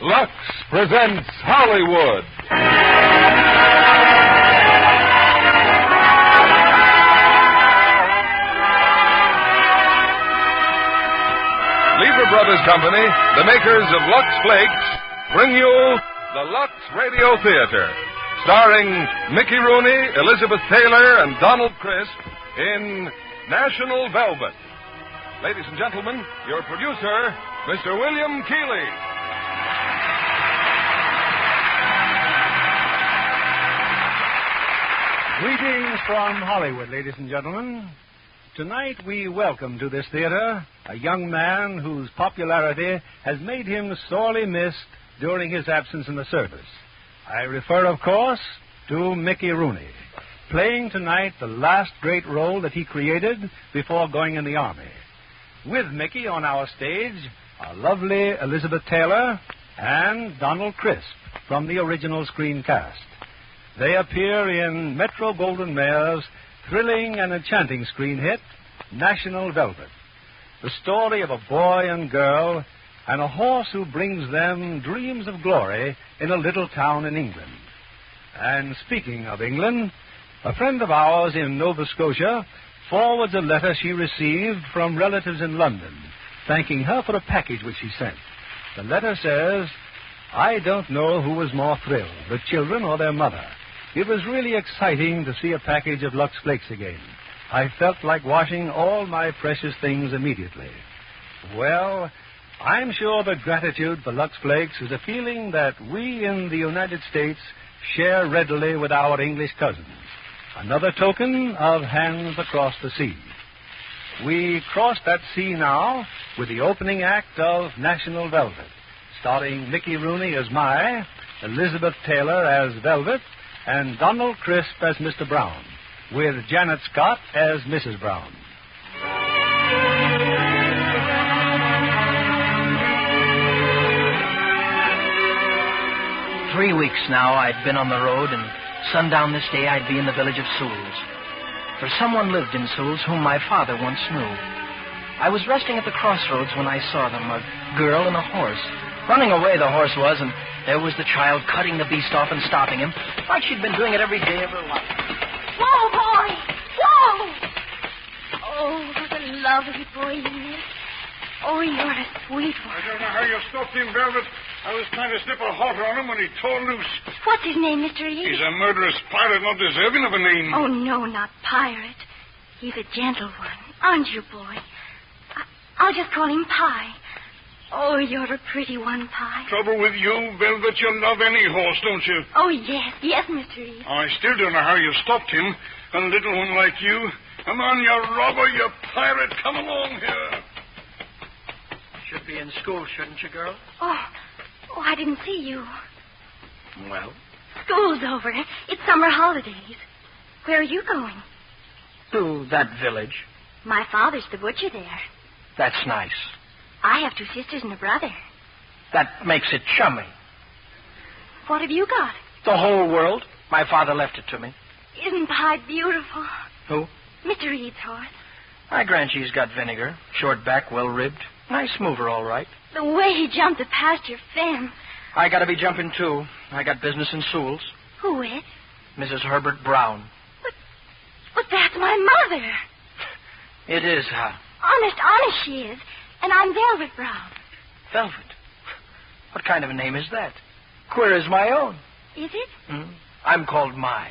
Lux presents Hollywood. Lever Brothers Company, the makers of Lux Flakes, bring you the Lux Radio Theater, starring Mickey Rooney, Elizabeth Taylor, and Donald Crisp in National Velvet. Ladies and gentlemen, your producer, Mr. William Keighley. Greetings from Hollywood, ladies and gentlemen. Tonight we welcome to this theater a young man whose popularity has made him sorely missed during his absence in the service. I refer, of course, to Mickey Rooney, playing tonight the last great role that he created before going in the Army. With Mickey on our stage are lovely Elizabeth Taylor and Donald Crisp from the original screen cast. They appear in Metro-Goldwyn-Mayer's thrilling and enchanting screen hit, National Velvet, the story of a boy and girl and a horse who brings them dreams of glory in a little town in England. And speaking of England, a friend of ours in Nova Scotia forwards a letter she received from relatives in London, thanking her for a package which she sent. The letter says, "I don't know who was more thrilled, the children or their mother. It was really exciting to see a package of Lux Flakes again. I felt like washing all my precious things immediately." Well, I'm sure that gratitude for Lux Flakes is a feeling that we in the United States share readily with our English cousins. Another token of hands across the sea. We cross that sea now with the opening act of National Velvet, starring Mickey Rooney as Mai, Elizabeth Taylor as Velvet, and Donald Crisp as Mr. Brown, with Janet Scott as Mrs. Brown. 3 weeks now I'd been on the road, and sundown this day I'd be in the village of Sewells. For someone lived in Sewells whom my father once knew. I was resting at the crossroads when I saw them, a girl and a horse. Running away the horse was, and there was the child cutting the beast off and stopping him, like she'd been doing it every day of her life. Whoa, boy! Whoa! Oh, what a lovely boy he is. Oh, you're a sweet one. I don't know how you stopped him, Velvet. I was trying to slip a halter on him when he tore loose. What's his name, Mr. E? He's a murderous pirate, not deserving of a name. Oh, no, not pirate. He's a gentle one, aren't you, boy? I'll just call him Pie. Oh, you're a pretty one, Pie. Trouble with you, Velvet, you love any horse, don't you? Oh, yes, Mr. E. I still don't know how you stopped him. A little one like you. Come on, you robber, you pirate, come along here. Should be in school, shouldn't you, girl? Oh, I didn't see you. Well? School's over. It's summer holidays. Where are you going? To that village. My father's the butcher there. That's nice. I have 2 sisters and a brother. That makes it chummy. What have you got? The whole world. My father left it to me. Isn't Pie beautiful? Who? Mr. Reed's horse. I grant she's got vinegar. Short back, well-ribbed. Nice mover, all right. The way he jumped the pasture fence. I gotta be jumping, too. I got business in Sewells. Who with? Mrs. Herbert Brown. But that's my mother. It is, huh? Honest she is. And I'm Velvet Brown. Velvet? What kind of a name is that? Queer as my own. Is it? I'm called Mai.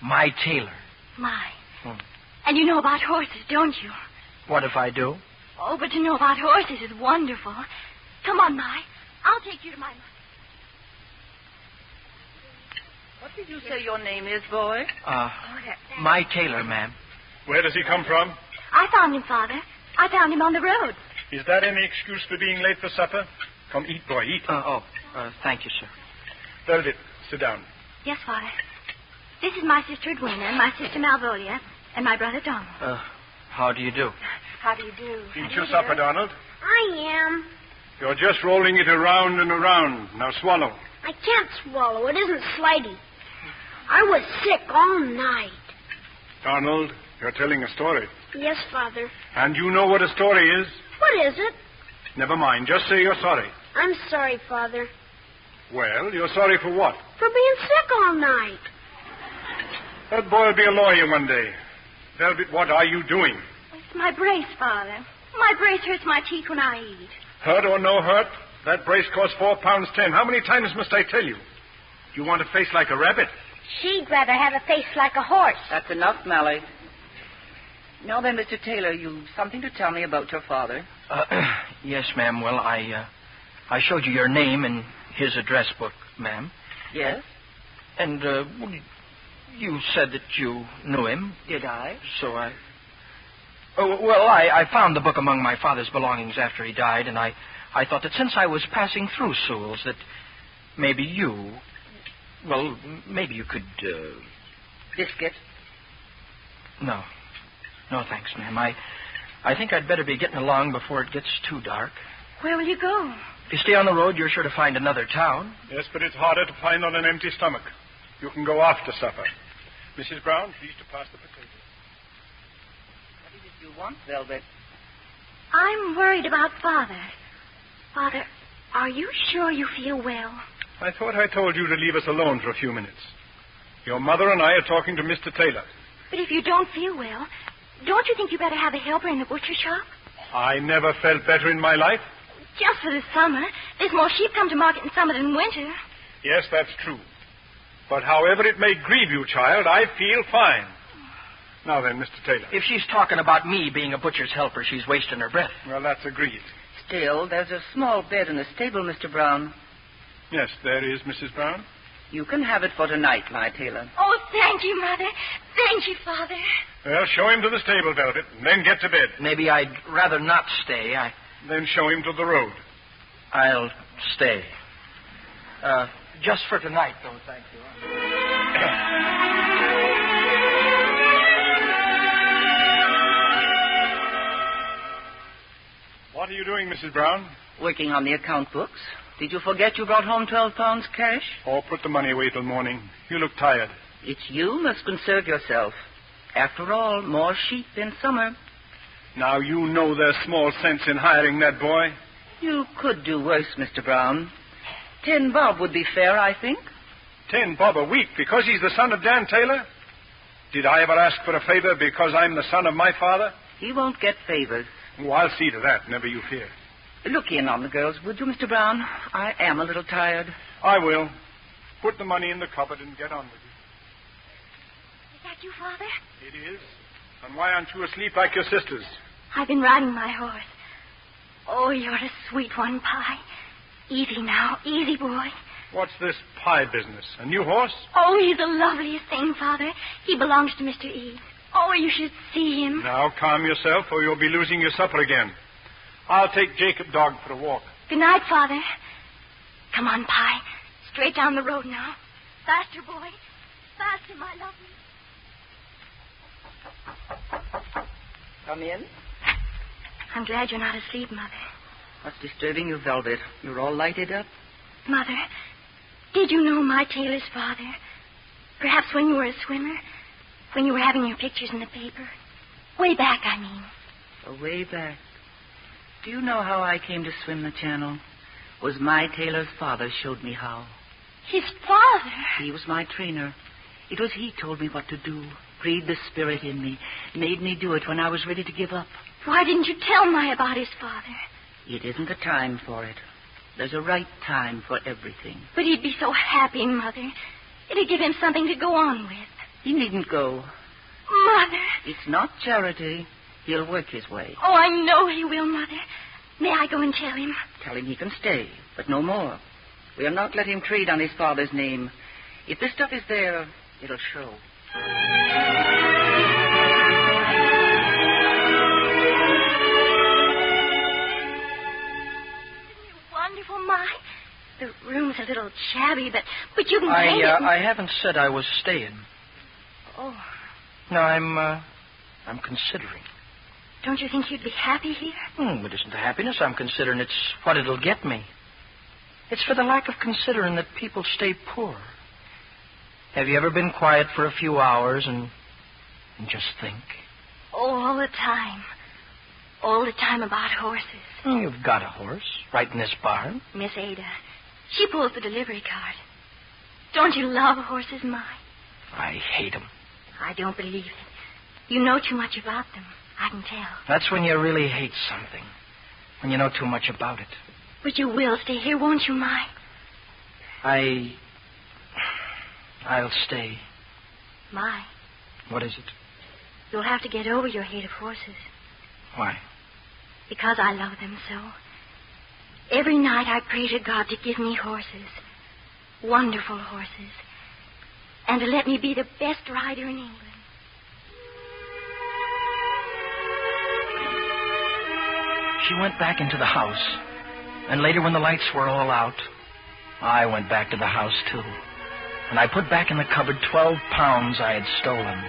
Mai Taylor. My. And you know about horses, don't you? What if I do? Oh, but to know about horses is wonderful. Come on, Mai. I'll take you to my mother. What did you say your name is, boy? Mai Taylor, ma'am. Where does he come from? I found him, Father. I found him on the road. Is that any excuse for being late for supper? Come, eat, boy, eat. Thank you, sir. Velvet, sit down. Yes, Father. This is my sister Edwina and my sister Malvolia and my brother Donald. How do you do? How do you do? Eat your supper, Donald. I am. You're just rolling it around and around. Now swallow. I can't swallow. It isn't flighty. I was sick all night. Donald, you're telling a story. Yes, Father. And you know what a story is? What is it? Never mind. Just say you're sorry. I'm sorry, Father. Well, you're sorry for what? For being sick all night. That boy will be a lawyer one day. Velvet, what are you doing? It's my brace, Father. My brace hurts my teeth when I eat. Hurt or no hurt, that brace costs £4.10. How many times must I tell you? You want a face like a rabbit? She'd rather have a face like a horse. That's enough, Mally. Now then, Mr. Taylor, you've something to tell me about your father. Yes, ma'am. Well, I showed you your name in his address book, ma'am. Yes? And, you said that you knew him. Did I? So I... Oh, well, I found the book among my father's belongings after he died, and I thought that since I was passing through Sewell's, that maybe you... Well, maybe you could, Biscuit? No. No, thanks, ma'am. I think I'd better be getting along before it gets too dark. Where will you go? If you stay on the road, you're sure to find another town. Yes, but it's harder to find on an empty stomach. You can go after supper. Mrs. Brown, please to pass the potatoes. What is it you want, Velvet? I'm worried about Father. Father, are you sure you feel well? I thought I told you to leave us alone for a few minutes. Your mother and I are talking to Mr. Taylor. But if you don't feel well, don't you think you better have a helper in the butcher shop? I never felt better in my life. Just for the summer. There's more sheep come to market in summer than in winter. Yes, that's true. But however it may grieve you, child, I feel fine. Now then, Mr. Taylor. If she's talking about me being a butcher's helper, she's wasting her breath. Well, that's agreed. Still, there's a small bed in the stable, Mr. Brown. Yes, there is, Mrs. Brown. You can have it for tonight, my Taylor. Oh, thank you, Mother. Thank you, Father. Well, show him to the stable, Velvet, and then get to bed. Maybe I'd rather not stay. Then show him to the road. I'll stay. Just for tonight, though, thank you. What are you doing, Mrs. Brown? Working on the account books. Did you forget you brought home £12 cash? Oh, put the money away till morning. You look tired. It's you must conserve yourself. After all, more sheep in summer. Now, you know there's small sense in hiring that boy. You could do worse, Mr. Brown. 10 bob would be fair, I think. 10 bob a week because he's the son of Dan Taylor? Did I ever ask for a favor because I'm the son of my father? He won't get favors. Oh, I'll see to that, never you fear. Look in on the girls, would you, Mr. Brown? I am a little tired. I will. Put the money in the cupboard and get on with it. Is that you, Father? It is. And why aren't you asleep like your sisters? I've been riding my horse. Oh, you're a sweet one, Pie. Easy now. Easy, boy. What's this pie business? A new horse? Oh, he's the loveliest thing, Father. He belongs to Mr. E. Oh, you should see him. Now, calm yourself or you'll be losing your supper again. I'll take Jacob Dog for a walk. Good night, Father. Come on, Pie. Straight down the road now. Faster, boy. Faster, my lovely. Come in. I'm glad you're not asleep, Mother. What's disturbing you, Velvet? You're all lighted up. Mother, did you know my Taylor's father? Perhaps when you were a swimmer? When you were having your pictures in the paper? Way back, I mean. Way back. Do you know how I came to swim the channel? Was my Taylor's father showed me how. His father? He was my trainer. It was he told me what to do. Breathed the spirit in me. Made me do it when I was ready to give up. Why didn't you tell my about his father? It isn't the time for it. There's a right time for everything. But he'd be so happy, Mother. It'd give him something to go on with. He needn't go. Mother. It's not charity. He'll work his way. Oh, I know he will, Mother. May I go and tell him? Tell him he can stay, but no more. We'll not let him trade on his father's name. If this stuff is there, it'll show. Wonderful, Ma. The room's a little shabby, but you can paint it. I haven't said I was staying. Oh. No, I'm considering. Don't you think you'd be happy here? It isn't the happiness I'm considering. It's what it'll get me. It's for the lack of considering that people stay poor. Have you ever been quiet for a few hours and just think? Oh, all the time. All the time about horses. You've got a horse. Right in this barn. Miss Ada. She pulls the delivery cart. Don't you love horses, Ma? I hate 'em. I don't believe it. You know too much about them. I can tell. That's when you really hate something. When you know too much about it. But you will stay here, won't you, Ma? I'll stay. Ma, What is it? you'll have to get over your hate of horses. Why? Because I love them so. Every night I pray to God to give me horses. Wonderful horses. And to let me be the best rider in England. She went back into the house. And later when the lights were all out, I went back to the house, too. And I put back in the cupboard 12 pounds I had stolen.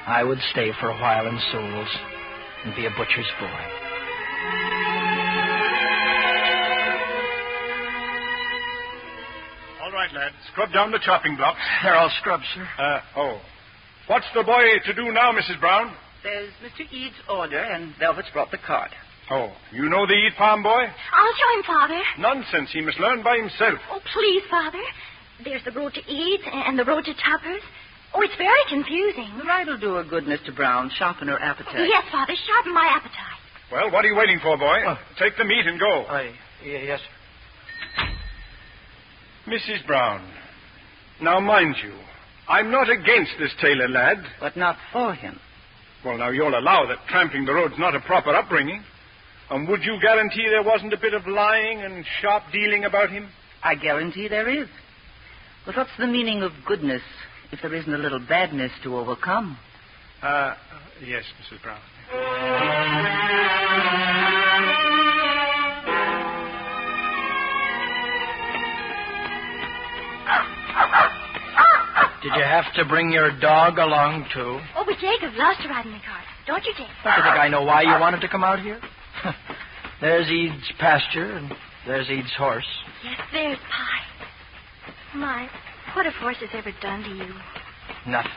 I would stay for a while in Souls and be a butcher's boy. All right, lad. Scrub down the chopping blocks. They're all scrubbed, sir. What's the boy to do now, Mrs. Brown? There's Mr. Eade's order, and Velvet's brought the card. Oh, you know the Eade farm boy? I'll show him, Father. Nonsense. He must learn by himself. Oh, please, Father. There's the road to Eads and the road to Tupper's. Oh, it's very confusing. The ride'll do her good, Mr. Brown. Sharpen her appetite. Yes, Father. Sharpen my appetite. Well, what are you waiting for, boy? Take the meat and go. Yes, sir. Mrs. Brown, now mind you, I'm not against this tailor lad. But not for him. Well, now, you'll allow that tramping the road's not a proper upbringing. And would you guarantee there wasn't a bit of lying and sharp dealing about him? I guarantee there is. But what's the meaning of goodness if there isn't a little badness to overcome? Yes, Mrs. Brown. Did you have to bring your dog along, too? Oh, but Jacob loves to ride in the cart. Don't you, Jacob? Don't you think I know why you wanted to come out here? There's Eade's pasture, and there's Eade's horse. Yes, there's Pie. My, what have horses ever done to you? Nothing.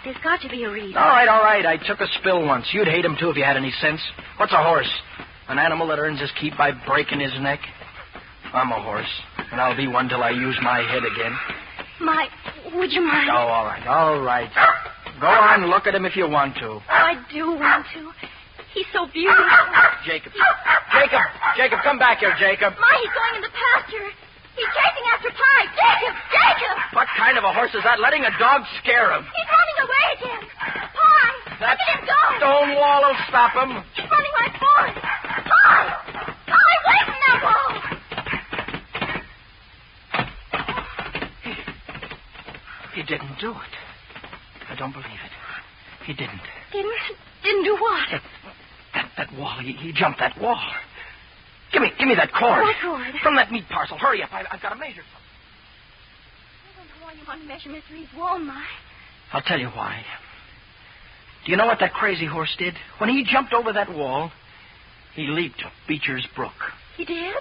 There's got to be a reason. All right. I took a spill once. You'd hate him, too, if you had any sense. What's a horse? An animal that earns his keep by breaking his neck? I'm a horse, and I'll be one till I use my head again. My, would you mind? Oh, all right. Go on, look at him if you want to. Oh, I do want to. He's so beautiful. Jacob, come back here, Jacob. My, he's going in the pasture. He's chasing after Pie. Jacob! What kind of a horse is that? Letting a dog scare him. He's running away again. Pie! Look at him go! Stone wall will stop him. He's running right for us. Pie! Pie, away from that wall! He didn't do it. I don't believe it. He didn't. Didn't do what? That wall. He jumped that wall. Give me that cord. What cord? From that meat parcel. Hurry up. I've got to measure something. I don't know why you want to measure Miss Reed's wall, Ma. I'll tell you why. Do you know what that crazy horse did? When he jumped over that wall, he leaped up Beecher's Brook. He did?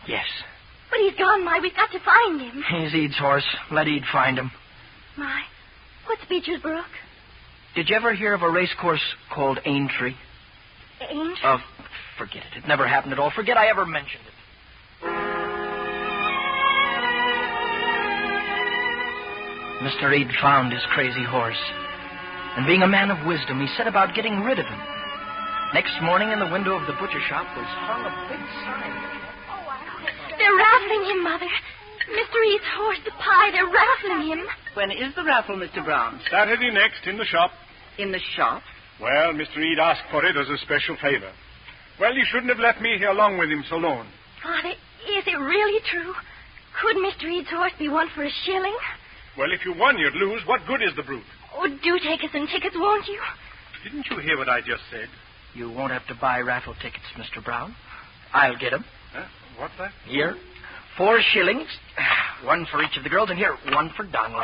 Yes. But he's gone, Ma. We've got to find him. He's Eade's horse. Let Eade find him. My, what's Beecher's Brook? Did you ever hear of a race course called Aintree? Aintree? Forget it. It never happened at all. Forget I ever mentioned it. Mr. Eade found his crazy horse. And being a man of wisdom, he set about getting rid of him. Next morning, in the window of the butcher shop was hung a big sign. They're raffling him, Mother. Mr. Eade's horse, the Pie, they're raffling him. When is the raffle, Mr. Brown? Saturday next, in the shop. In the shop? Well, Mr. Eade asked for it as a special favor. Well, you shouldn't have left me here along with him so long. Father, is it really true? Could Mr. Eade's horse be won for a shilling? Well, if you won, you'd lose. What good is the brute? Oh, do take us some tickets, won't you? Didn't you hear what I just said? You won't have to buy raffle tickets, Mr. Brown. I'll get them. Huh? What's that? Here. 4 shillings. One for each of the girls, and here, one for Donald.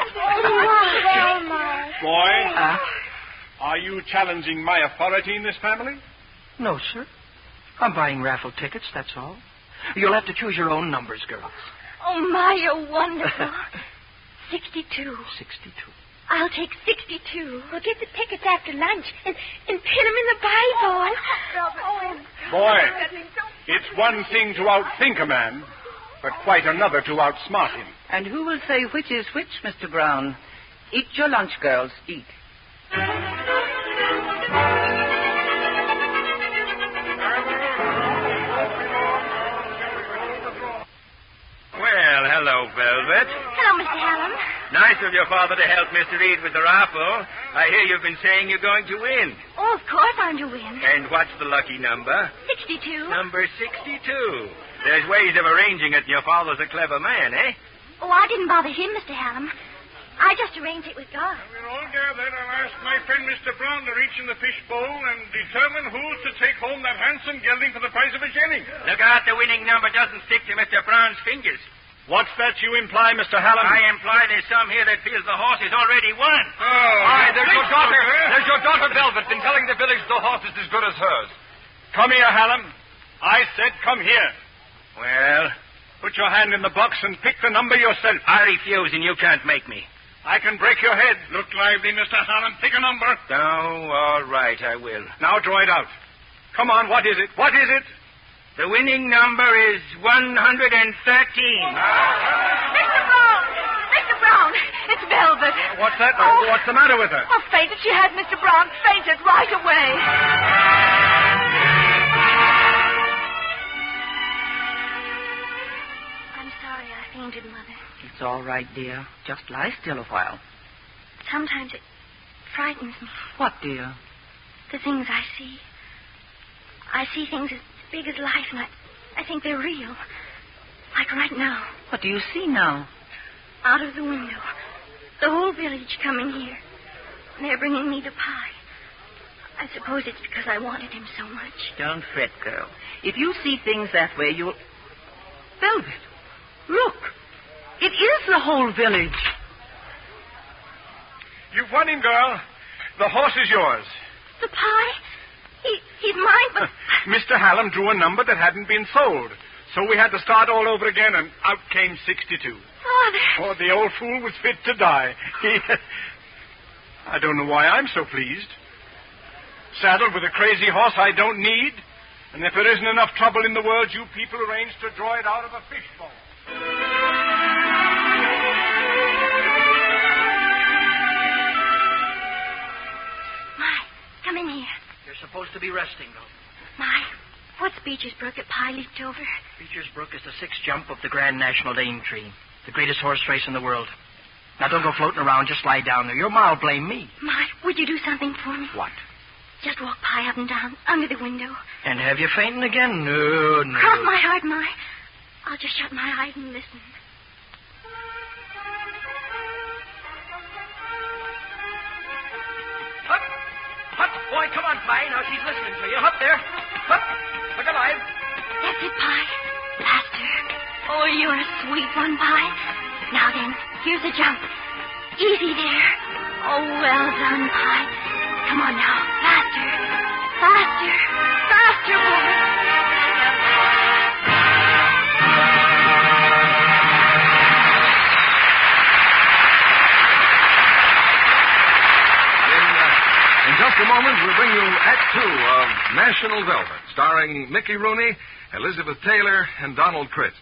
Boy, are you challenging my authority in this family? No, sir. I'm buying raffle tickets, that's all. You'll have to choose your own numbers, girls. Oh, my, you're wonderful. 62. 62. I'll take 62. We'll get the tickets after lunch and pin them in the Bible. Boy, it's one thing to outthink a man, but quite another to outsmart him. And who will say which is which, Mr. Brown? Eat your lunch, girls. Eat. Well, hello, Velvet. Hello, Mr. Hallam. Nice of your father to help Mr. Reed with the raffle. I hear you've been saying you're going to win. Oh, of course I'm to win. And what's the lucky number? 62. Number 62. There's ways of arranging it, and your father's a clever man, eh? Oh, I didn't bother him, Mr. Hallam. I just arranged it with God. We're all gathered. I'll ask my friend Mr. Brown to reach in the fishbowl and determine who's to take home that handsome gelding for the price of a shilling. Look out, the winning number doesn't stick to Mr. Brown's fingers. What's that you imply, Mr. Hallam? I imply there's some here that feels the horse is already won. Aye, there's your daughter. There's your daughter, Velvet, been telling the village the horse is as good as hers. Come here, Hallam. I said come here. Well, Put your hand in the box and pick the number yourself. I refuse, and you can't make me. I can break your head. Look lively, Mr. Hallam. Pick a number. Oh, all right, I will. Now draw it out. Come on, what is it? What is it? The winning number is 113. Mr. Brown! Mr. Brown! It's Velvet. What's that? Oh. What's the matter with her? Oh, fainted. She had Mr. Brown fainted right away. I'm sorry I fainted, Mother. It's all right, dear. Just lie still a while. Sometimes it frightens me. What, dear? The things I see. I see things as big as life, and I think they're real. Like right now, What do you see now? out of the window. The whole village coming here. And they're bringing me the pie. I suppose it's because I wanted him so much. Don't fret, girl. If you see things that way, you'll... Velvet, look. It is the whole village. You've won him, girl. The horse is yours. The pie? He's mine, but... Mr. Hallam drew a number that hadn't been sold. So we had to start all over again, and out came 62. Father. Oh, the old fool was fit to die. I don't know why I'm so pleased. Saddled with a crazy horse I don't need, and if there isn't enough trouble in the world, you people arranged to draw it out of a fishbowl. My, come in here. You're supposed to be resting, though. My, what's Beecher's Brook at Pie leaped over? Beecher's Brook is the sixth jump of the Grand National Dametree, the greatest horse race in the world. Now, don't go floating around. Just lie down there. Your ma'll blame me. My, would you do something for me? What? Just walk Pie up and down, under the window. And have you fainting again? No. Cross my heart, My. I'll just shut my eyes and listen. Hup! Hup! Boy, come on, Pie. Now she's listening to you. Hup there. Hup! Look alive. That's it, Pie. Faster. Oh, you're a sweet one, Pie. Now then, here's a jump. Easy there. Oh, well done, Pie. Come on now. Faster. Faster. Faster, boy. In just a moment, we'll bring you Act 2 of National Velvet, starring Mickey Rooney, Elizabeth Taylor, and Donald Crisp.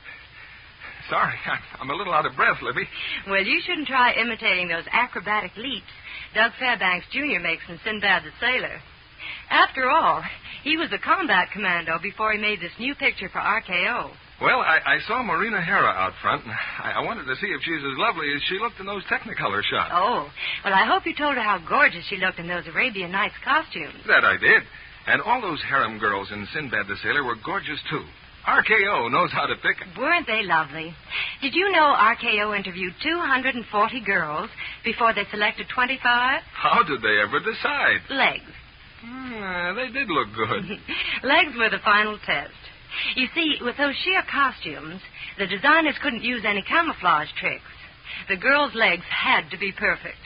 Sorry, I'm a little out of breath, Libby. Well, you shouldn't try imitating those acrobatic leaps Doug Fairbanks Jr. makes in Sinbad the Sailor. After all, he was a combat commando before he made this new picture for RKO. Well, I saw Marina Hera out front, and I wanted to see if she's as lovely as she looked in those Technicolor shots. Oh, well, I hope you told her how gorgeous she looked in those Arabian Nights costumes. That I did. And all those harem girls in Sinbad the Sailor were gorgeous, too. RKO knows how to pick 'em. Weren't they lovely? Did you know RKO interviewed 240 girls before they selected 25? How did they ever decide? Legs. They did look good. Legs were the final test. You see, with those sheer costumes, the designers couldn't use any camouflage tricks. The girls' legs had to be perfect.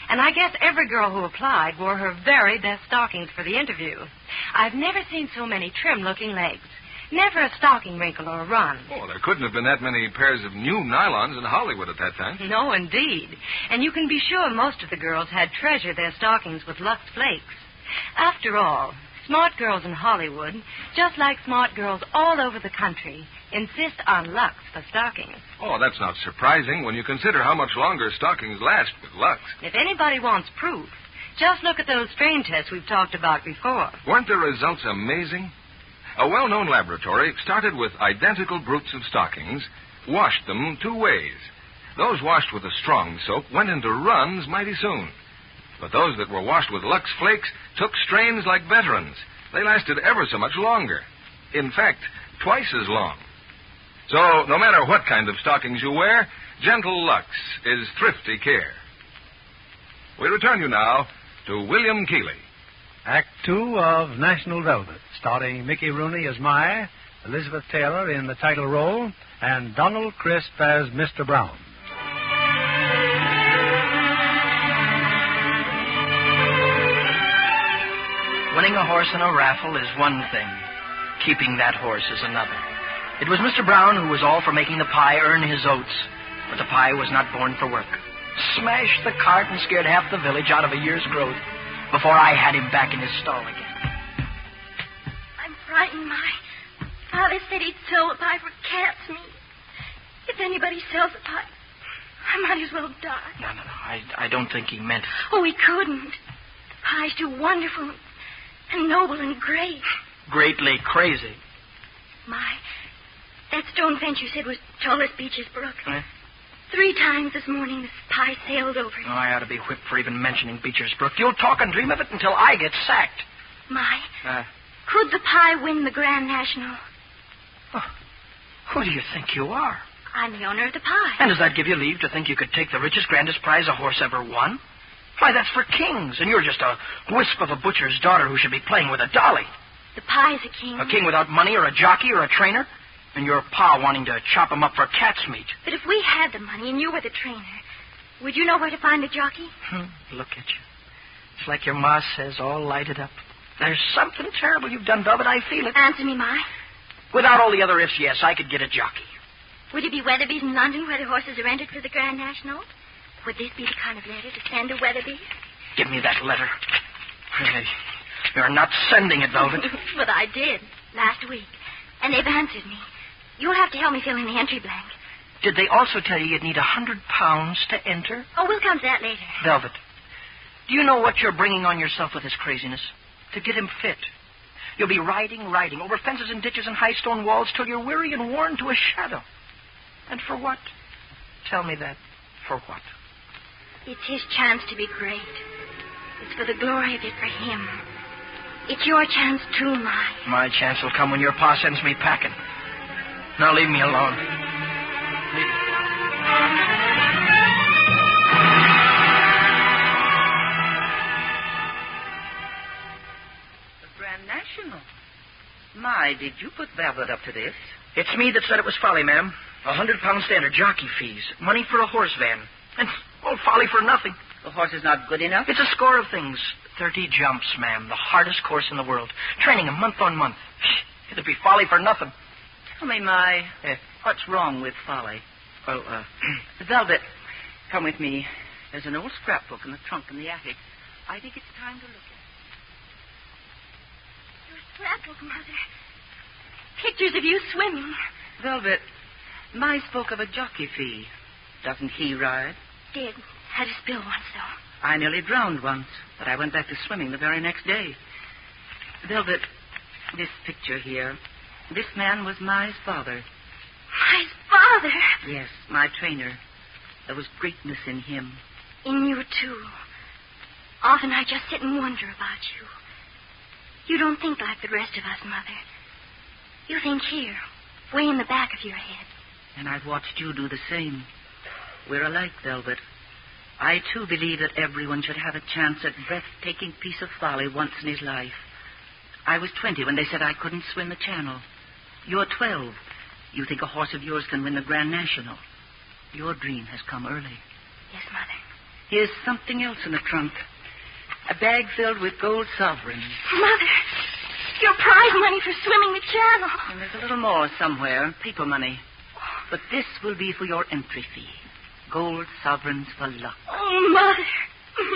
And I guess every girl who applied wore her very best stockings for the interview. I've never seen so many trim-looking legs. Never a stocking wrinkle or a run. Oh, there couldn't have been that many pairs of new nylons in Hollywood at that time. No, indeed. And you can be sure most of the girls had treasured their stockings with Lux Flakes. After all, smart girls in Hollywood, just like smart girls all over the country, insist on Lux for stockings. Oh, that's not surprising when you consider how much longer stockings last with Lux. If anybody wants proof, just look at those strain tests we've talked about before. Weren't the results amazing? A well-known laboratory started with identical broots of stockings, washed them 2 ways. Those washed with a strong soap went into runs mighty soon. But those that were washed with Lux Flakes took strains like veterans. They lasted ever so much longer. In fact, twice as long. So, no matter what kind of stockings you wear, Gentle Lux is thrifty care. We return you now to William Keighley. Act 2 of National Velvet, starring Mickey Rooney as Mai, Elizabeth Taylor in the title role, and Donald Crisp as Mr. Brown. Winning a horse in a raffle is one thing. Keeping that horse is another. It was Mr. Brown who was all for making the pie earn his oats, but the pie was not born for work. Smashed the cart and scared half the village out of a year's growth before I had him back in his stall again. I'm frightened, my father said he'd sell the pie for cat's meat. If anybody sells the pie, I might as well die. No. I don't think he meant it. Oh, he couldn't. The pie's too wonderful and noble and great. Greatly crazy. That stone fence you said was tall as Beech's Brook. Eh? 3 times this morning this pie sailed over it. Oh, I ought to be whipped for even mentioning Beecher's Brook. You'll talk and dream of it until I get sacked. Could the pie win the Grand National? Oh, who do you think you are? I'm the owner of the pie. And does that give you leave to think you could take the richest, grandest prize a horse ever won? Why, that's for kings, and you're just a wisp of a butcher's daughter who should be playing with a dolly. The pie's a king. A king without money or a jockey or a trainer? And your pa wanting to chop him up for cat's meat. But if we had the money and you were the trainer, would you know where to find a jockey? Look at you. It's like your ma says, all lighted up. There's something terrible you've done, Velvet. I feel it. Answer me, Mai. Without all the other ifs, yes, I could get a jockey. Would it be Weatherby's in London where the horses are entered for the Grand National? Would this be the kind of letter to send to Weatherby? Give me that letter. You're not sending it, Velvet. But I did, last week. And they've answered me. You'll have to help me fill in the entry blank. Did they also tell you you'd need £100 to enter? Oh, we'll come to that later. Velvet, do you know what you're bringing on yourself with this craziness? To get him fit. You'll be riding over fences and ditches and high stone walls till you're weary and worn to a shadow. And for what? Tell me that. For what? It's his chance to be great. It's for the glory of it for him. It's your chance, too, Mai. My chance will come when your pa sends me packing. Now leave me alone. Leave me. The Grand National. My, did you put Velvet up to this? It's me that said it was folly, ma'am. £100 standard jockey fees. Money for a horse van. And, folly for nothing. The horse is not good enough? It's a score of things. 30 jumps, ma'am. The hardest course in the world. Training him month on month. It'd be folly for nothing. Tell me, Mai, what's wrong with folly? Well, Velvet, come with me. There's an old scrapbook in the trunk in the attic. I think it's time to look at it. Your scrapbook, Mother. Pictures of you swimming. Velvet, Mai spoke of a jockey fee. Doesn't he ride? Did. Had a spill once, though. I nearly drowned once, but I went back to swimming the very next day. Velvet, this picture here, this man was Mai's father. My father? Yes, my trainer. There was greatness in him. In you, too. Often I just sit and wonder about you. You don't think like the rest of us, Mother. You think here, way in the back of your head. And I've watched you do the same. We're alike, Velvet. I, too, believe that everyone should have a chance at breathtaking piece of folly once in his life. I was 20 when they said I couldn't swim the Channel. You're 12. You think a horse of yours can win the Grand National. Your dream has come early. Yes, Mother. Here's something else in the trunk. A bag filled with gold sovereigns. Mother, your prize money for swimming the channel. And there's a little more somewhere, paper money. But this will be for your entry fee. Gold sovereigns for luck. Oh, Mother.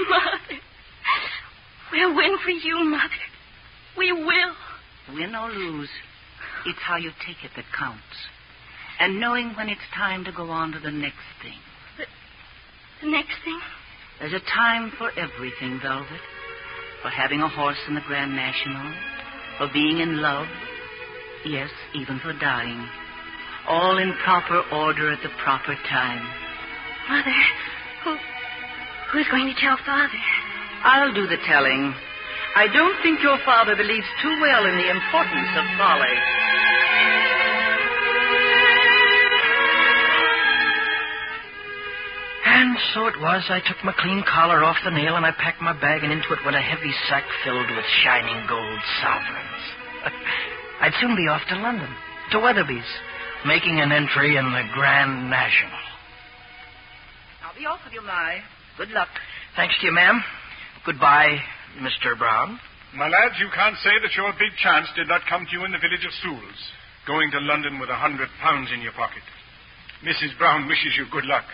Mother. We'll win for you, Mother. We will. Win or lose, it's how you take it that counts. And knowing when it's time to go on to the next thing. The next thing? There's a time for everything, Velvet. For having a horse in the Grand National. For being in love. Yes, even for dying. All in proper order at the proper time. Mother, who's going to tell Father? I'll do the telling. I don't think your father believes too well in the importance of folly. And so it was. I took my clean collar off the nail and I packed my bag, and into it went a heavy sack filled with shining gold sovereigns. I'd soon be off to London, to Weatherby's, making an entry in the Grand National. I'll be off with you, Mai. Good luck. Thanks to you, ma'am. Goodbye, Mr. Brown. My lads, you can't say that your big chance did not come to you in the village of Sewells, going to London with £100 in your pocket. Mrs. Brown wishes you good luck.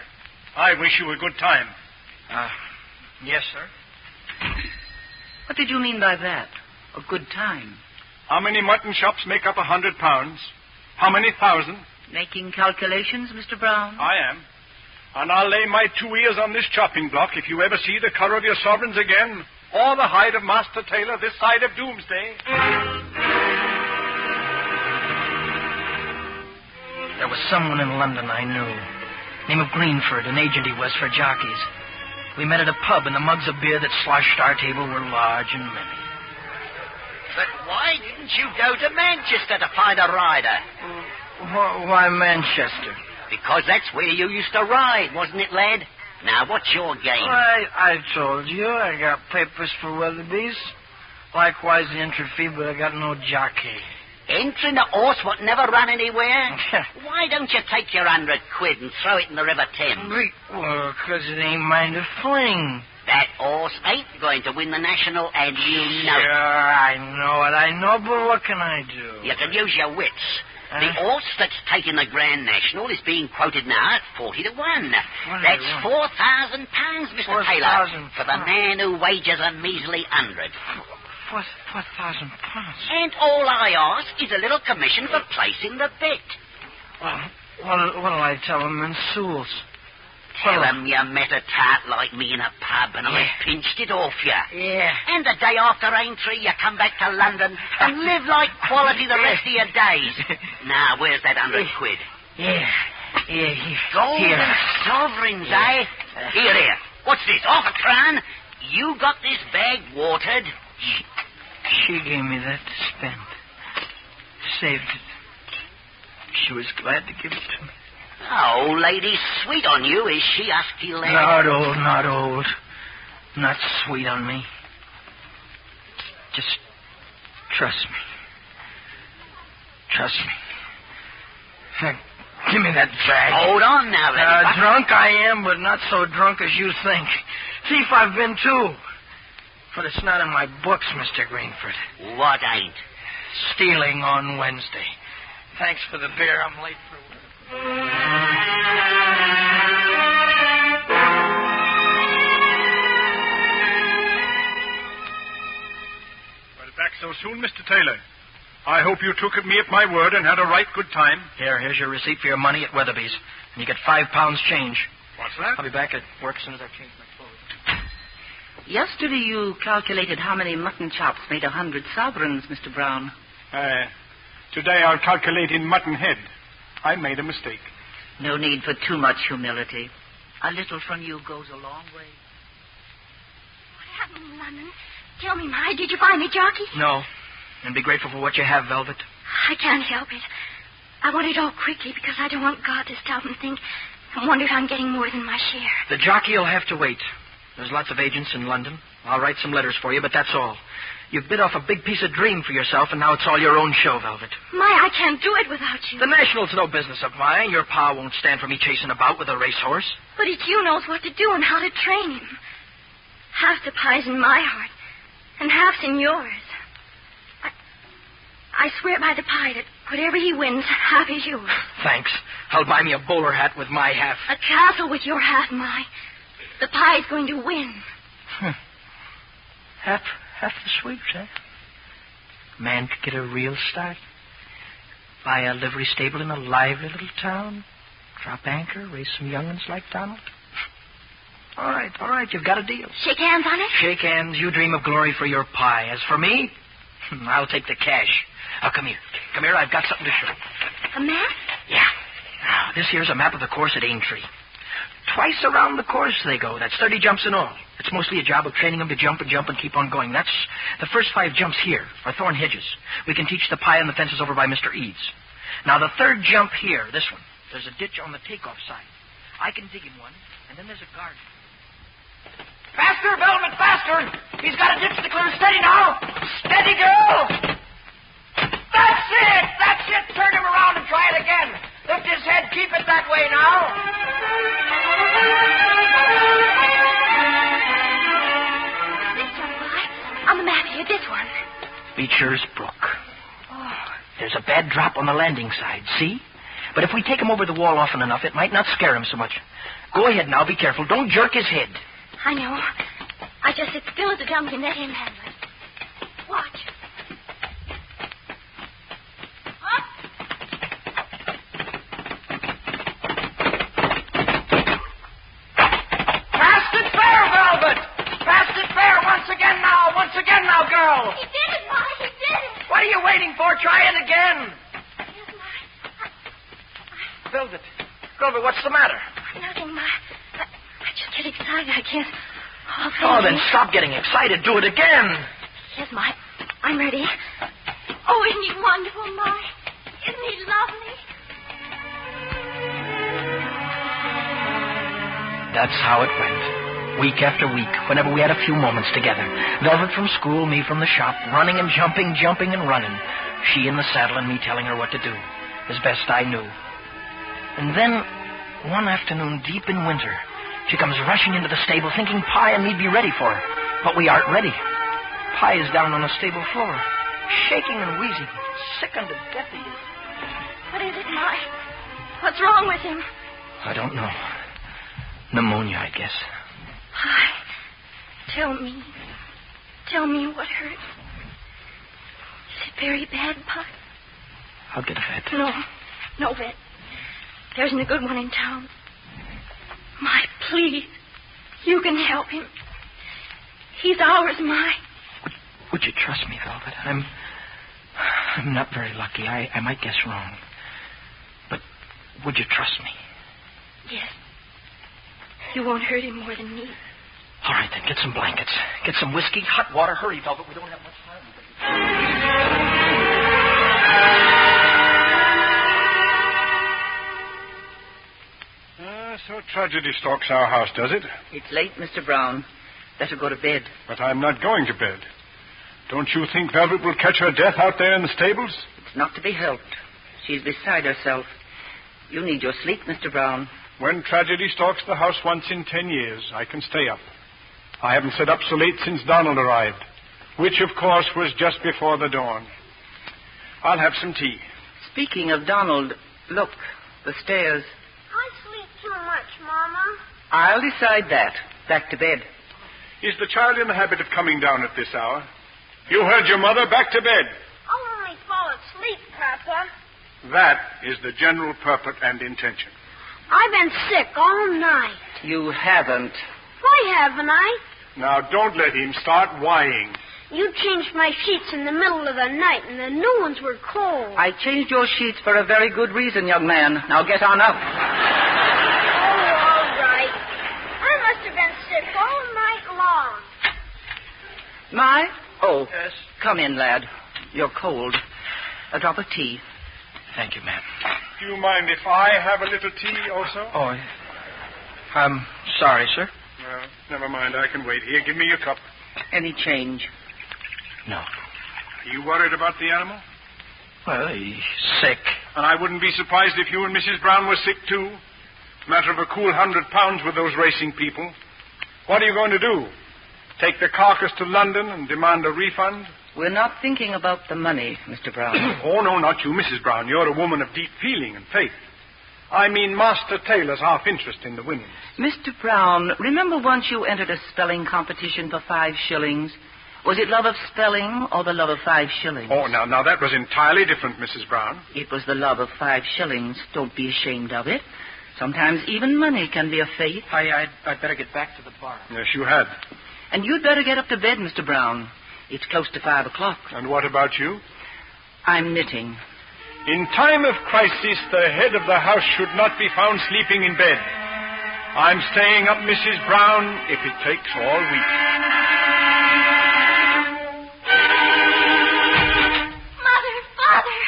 I wish you a good time. Yes, sir. What did you mean by that? A good time? How many mutton chops make up £100? How many thousand? Making calculations, Mr. Brown? I am. And I'll lay my 2 ears on this chopping block if you ever see the colour of your sovereigns again, or the hide of Master Taylor this side of Doomsday. There was someone in London I knew. Name of Greenford, an agent he was for jockeys. We met at a pub, and the mugs of beer that sloshed our table were large and many. But why didn't you go to Manchester to find a rider? Why Manchester? Because that's where you used to ride, wasn't it, lad? Now, what's your game? I told you. I got papers for Weatherby's. Likewise the entry fee, but I got no jockey. Entering a horse what never run anywhere? Why don't you take your £100 and throw it in the River Thames? Well, 'cause it ain't mine to fling. That horse ain't going to win the National, and you know it. Sure, I know, but what can I do? You can use your wits. The horse that's taking the Grand National is being quoted now at 40 to 1. That's £4,000, Mr. Taylor, for the man who wagers a measly 100. £4,000. And all I ask is a little commission for placing the bet. What'll I tell him in Sewells? Tell him you met a tart like me in a pub and I pinched it off you. Yeah. And the day after Aintree, you come back to London and live like quality the rest of your days. Now, where's that £100? Yeah. Gold Here. and sovereigns, eh? Here. What's this, £0.50? You got this bag watered? She gave me that to spend. Saved it. She was glad to give it to me. Oh, lady's sweet on you, is she, Husky lad? Not old. Not sweet on me. Just trust me. Trust me. Now, give me that bag. Hold on now, lady. Drunk I am, but not so drunk as you think. Thief I've been too. But it's not in my books, Mr. Greenford. What ain't? Stealing on Wednesday. Thanks for the beer. I'm late for work. Well, back so soon, Mr. Taylor. I hope you took me at my word and had a right good time. Here's your receipt for your money at Weatherby's. And you get £5 change. What's that? I'll be back at work as soon as I've changed my clothes. Yesterday you calculated how many mutton chops made 100 sovereigns, Mr. Brown. Today I'll calculate in mutton head. I made a mistake. No need for too much humility. A little from you goes a long way. What happened in London? Tell me, Ma, did you find a jockey? No. And be grateful for what you have, Velvet. I can't help it. I want it all quickly because I don't want God to stop and think and wonder if I'm getting more than my share. The jockey will have to wait. There's lots of agents in London. I'll write some letters for you, but that's all. You've bit off a big piece of dream for yourself, and now it's all your own show, Velvet. I can't do it without you. The National's no business of mine. Your pa won't stand for me chasing about with a racehorse. But it's you knows what to do and how to train him. Half the pie's in my heart, and half's in yours. I swear by the pie that whatever he wins, half is yours. Thanks. I'll buy me a bowler hat with my half. A castle with your half, my. The pie's going to win. Half the sweeps, eh? Man could get a real start. Buy a livery stable in a lively little town. Drop anchor, raise some young'uns like Donald. All right, you've got a deal. Shake hands on it? Shake hands. You dream of glory for your pie. As for me, I'll take the cash. Now, come here. Come here, I've got something to show you. A map? Yeah. Now, this here's a map of the course at Aintree. Twice around the course they go. That's 30 jumps in all. It's mostly a job of training them to jump and keep on going. That's the first 5 jumps here are thorn hedges. We can teach the pie on the fences over by Mr. Eads. Now, the third jump here, this one, there's a ditch on the takeoff side. I can dig him one, and then there's a garden. Faster, Velvet, faster! He's got a ditch to clear. Steady now! Steady, girl! That's it! Turn him around and try it again. Lift his head. Keep it that way now. This one, boy. On the map here, this one. Beecher's Brook. There's a bad drop on the landing side, see? But if we take him over the wall often enough, it might not scare him so much. Go ahead now, be careful. Don't jerk his head. I know. I just sit still at the jump and let him handle it. Watch. Up. Fast and fair, Velvet! Fast and fair once again now, girl! He did it, Ma. He did it. What are you waiting for? Try it again. Yes, Ma. Velvet, what's the matter? Nothing, Ma. I just get excited. I can't. Oh, then stop getting excited. Do it again. Yes, Ma. I'm ready. Oh, isn't he wonderful, Ma? Isn't he lovely? That's how it went. Week after week, whenever we had a few moments together. Velvet from school, me from the shop, running and jumping and running. She in the saddle and me telling her what to do, as best I knew. And then, one afternoon deep in winter, she comes rushing into the stable thinking Pie and me'd be ready for her. But we aren't ready. Pie is down on the stable floor, shaking and wheezing, sick unto death he is. What is it, Ma? What's wrong with him? I don't know. Pneumonia, I guess. Pie, tell me. Tell me what hurt. Is it very bad, Pie? I'll get a vet. No vet. There isn't a good one in town. My, please. You can help him. He's ours, my. Would you trust me, Velvet? I'm not very lucky. I might guess wrong. But would you trust me? Yes. You won't hurt him more than me. All right, then. Get some blankets. Get some whiskey, hot water. Hurry, Velvet. We don't have much time. So tragedy stalks our house, does it? It's late, Mr. Brown. Better go to bed. But I'm not going to bed. Don't you think Velvet will catch her death out there in the stables? It's not to be helped. She's beside herself. You need your sleep, Mr. Brown. When tragedy stalks the house once in 10 years, I can stay up. I haven't sat up so late since Donald arrived, which, of course, was just before the dawn. I'll have some tea. Speaking of Donald, look, the stairs. I sleep too much, Mama. I'll decide that. Back to bed. Is the child in the habit of coming down at this hour? You heard your mother. Back to bed. I'll only fall asleep, Papa. That is the general purport and intention. I've been sick all night. You haven't. Why haven't I? Now, don't let him start whining. You changed my sheets in the middle of the night, and the new ones were cold. I changed your sheets for a very good reason, young man. Now get on up. Oh, all right. I must have been sick all night long. My? Oh, yes. Come in, lad. You're cold. A drop of tea. Thank you, ma'am. Do you mind if I have a little tea also? Oh, I'm sorry, sir. Well, never mind. I can wait. Here, give me your cup. Any change? No. Are you worried about the animal? Well, he's sick. And I wouldn't be surprised if you and Mrs. Brown were sick, too. Matter of a cool £100 with those racing people. What are you going to do? Take the carcass to London and demand a refund? We're not thinking about the money, Mr. Brown. Oh, no, not you, Mrs. Brown. You're a woman of deep feeling and faith. I mean Master Taylor's half-interest in the women. Mr. Brown, remember once you entered a spelling competition for 5 shillings? Was it love of spelling or the love of 5 shillings? Oh, now, that was entirely different, Mrs. Brown. It was the love of 5 shillings. Don't be ashamed of it. Sometimes even money can be a faith. I'd better get back to the bar. Yes, you had. And you'd better get up to bed, Mr. Brown. It's close to 5 o'clock. And what about you? I'm knitting. In time of crisis, the head of the house should not be found sleeping in bed. I'm staying up, Mrs. Brown, if it takes all week. Mother, Father,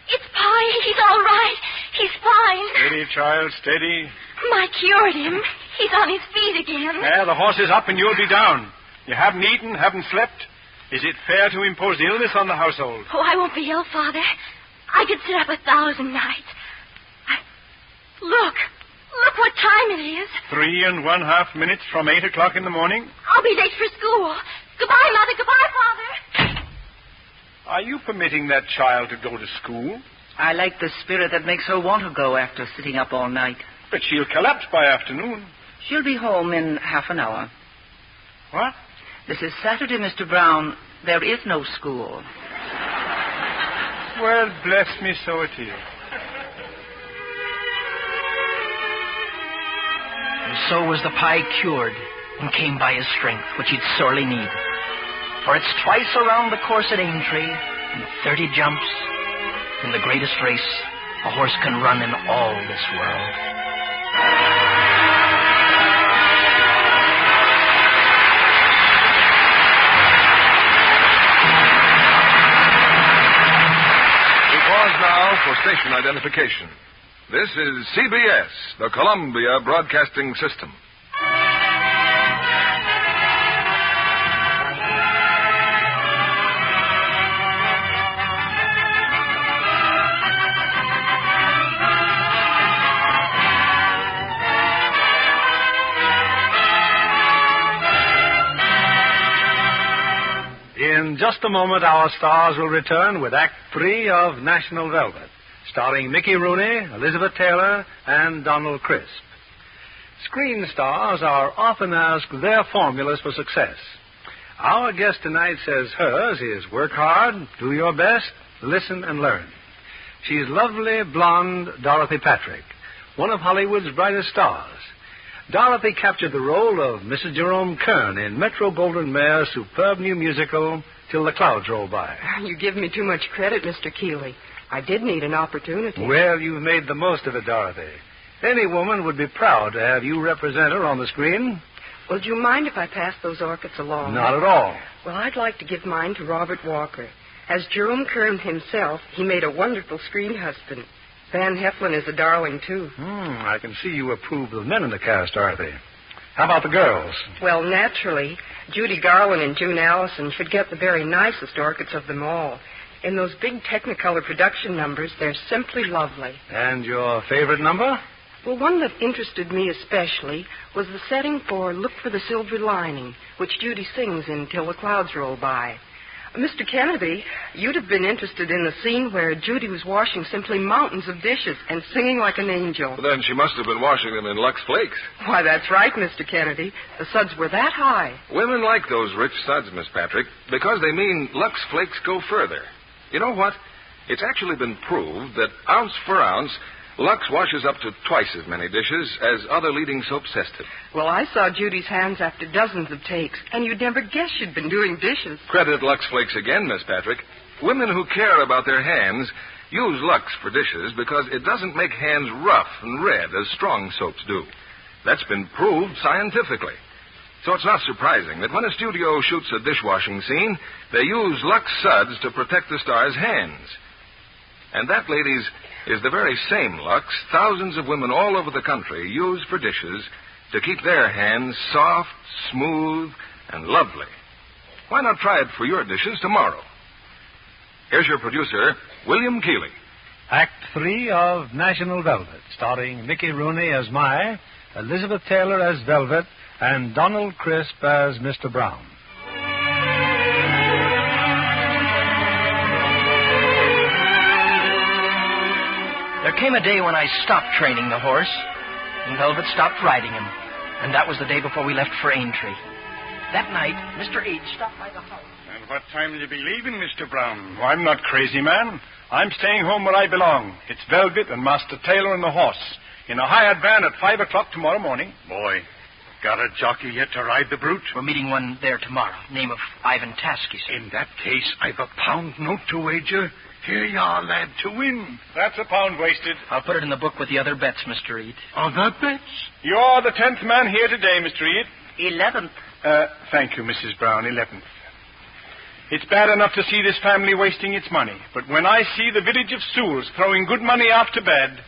it's Pie. He's all right. He's fine. Steady, child, steady. I cured him. He's on his feet again. Yeah, the horse is up and you'll be down. You haven't eaten, haven't slept. Is it fair to impose illness on the household? Oh, I won't be ill, Father. I could sit up 1,000 nights. Look what time it is. 3½ minutes from 8 o'clock in the morning. I'll be late for school. Goodbye, Mother. Goodbye, Father. Are you permitting that child to go to school? I like the spirit that makes her want to go after sitting up all night. But she'll collapse by afternoon. She'll be home in half an hour. What? This is Saturday, Mr. Brown. There is no school. Well, bless me, so it is. And so was the Pie cured and came by his strength, which he'd sorely need. For it's twice around the course at Aintree, and 30 jumps. In the greatest race a horse can run in all this world. Now for station identification. This is CBS, the Columbia Broadcasting System. In just a moment, our stars will return with Act 3 of National Velvet, starring Mickey Rooney, Elizabeth Taylor, and Donald Crisp. Screen stars are often asked their formulas for success. Our guest tonight says hers is work hard, do your best, listen and learn. She's lovely, blonde Dorothy Patrick, one of Hollywood's brightest stars. Dorothy captured the role of Mrs. Jerome Kern in Metro-Goldwyn-Mayer's superb new musical, Till the Clouds Roll By. You give me too much credit, Mr. Keeley. I did need an opportunity. Well, you've made the most of it, Dorothy. Any woman would be proud to have you represent her on the screen. Well, do you mind if I pass those orchids along? Not at all. Well, I'd like to give mine to Robert Walker. As Jerome Kern himself, he made a wonderful screen husband. Van Heflin is a darling, too. I can see you approve of the men in the cast, Dorothy. How about the girls? Well, naturally, Judy Garland and June Allison should get the very nicest orchids of them all. In those big Technicolor production numbers, they're simply lovely. And your favorite number? Well, one that interested me especially was the setting for Look for the Silver Lining, which Judy sings in Till the Clouds Roll By. Mr. Kennedy, you'd have been interested in the scene where Judy was washing simply mountains of dishes and singing like an angel. Well, then she must have been washing them in Lux Flakes. Why, that's right, Mr. Kennedy. The suds were that high. Women like those rich suds, Miss Patrick, because they mean Lux Flakes go further. You know what? It's actually been proved that ounce for ounce, Lux washes up to twice as many dishes as other leading soaps tested. Well, I saw Judy's hands after dozens of takes, and you'd never guess she'd been doing dishes. Credit Lux Flakes again, Miss Patrick. Women who care about their hands use Lux for dishes because it doesn't make hands rough and red as strong soaps do. That's been proved scientifically. So it's not surprising that when a studio shoots a dishwashing scene, they use Lux suds to protect the star's hands. And that, ladies, is the very same Lux thousands of women all over the country use for dishes to keep their hands soft, smooth, and lovely. Why not try it for your dishes tomorrow? Here's your producer, William Keeley. Act 3 of National Velvet, starring Mickey Rooney as Mai, Elizabeth Taylor as Velvet, and Donald Crisp as Mr. Brown. There came a day when I stopped training the horse, and Velvet stopped riding him. And that was the day before we left for Aintree. That night, Mr. Eads stopped by the house. And what time will you be leaving, Mr. Brown? Oh, I'm not crazy, man. I'm staying home where I belong. It's Velvet and Master Taylor and the horse. In a hired van at 5 o'clock tomorrow morning. Boy, got a jockey yet to ride the brute? We're meeting one there tomorrow. Name of Ivan Tasky, sir. In that case, I've a pound note to wager. Here you are, lad, to win. That's a pound wasted. I'll put it in the book with the other bets, Mr. Ead. Other bets? You're the 10th man here today, Mr. Ead. 11th. Thank you, Mrs. Brown. 11th. It's bad enough to see this family wasting its money, but when I see the village of Sewells throwing good money after bad,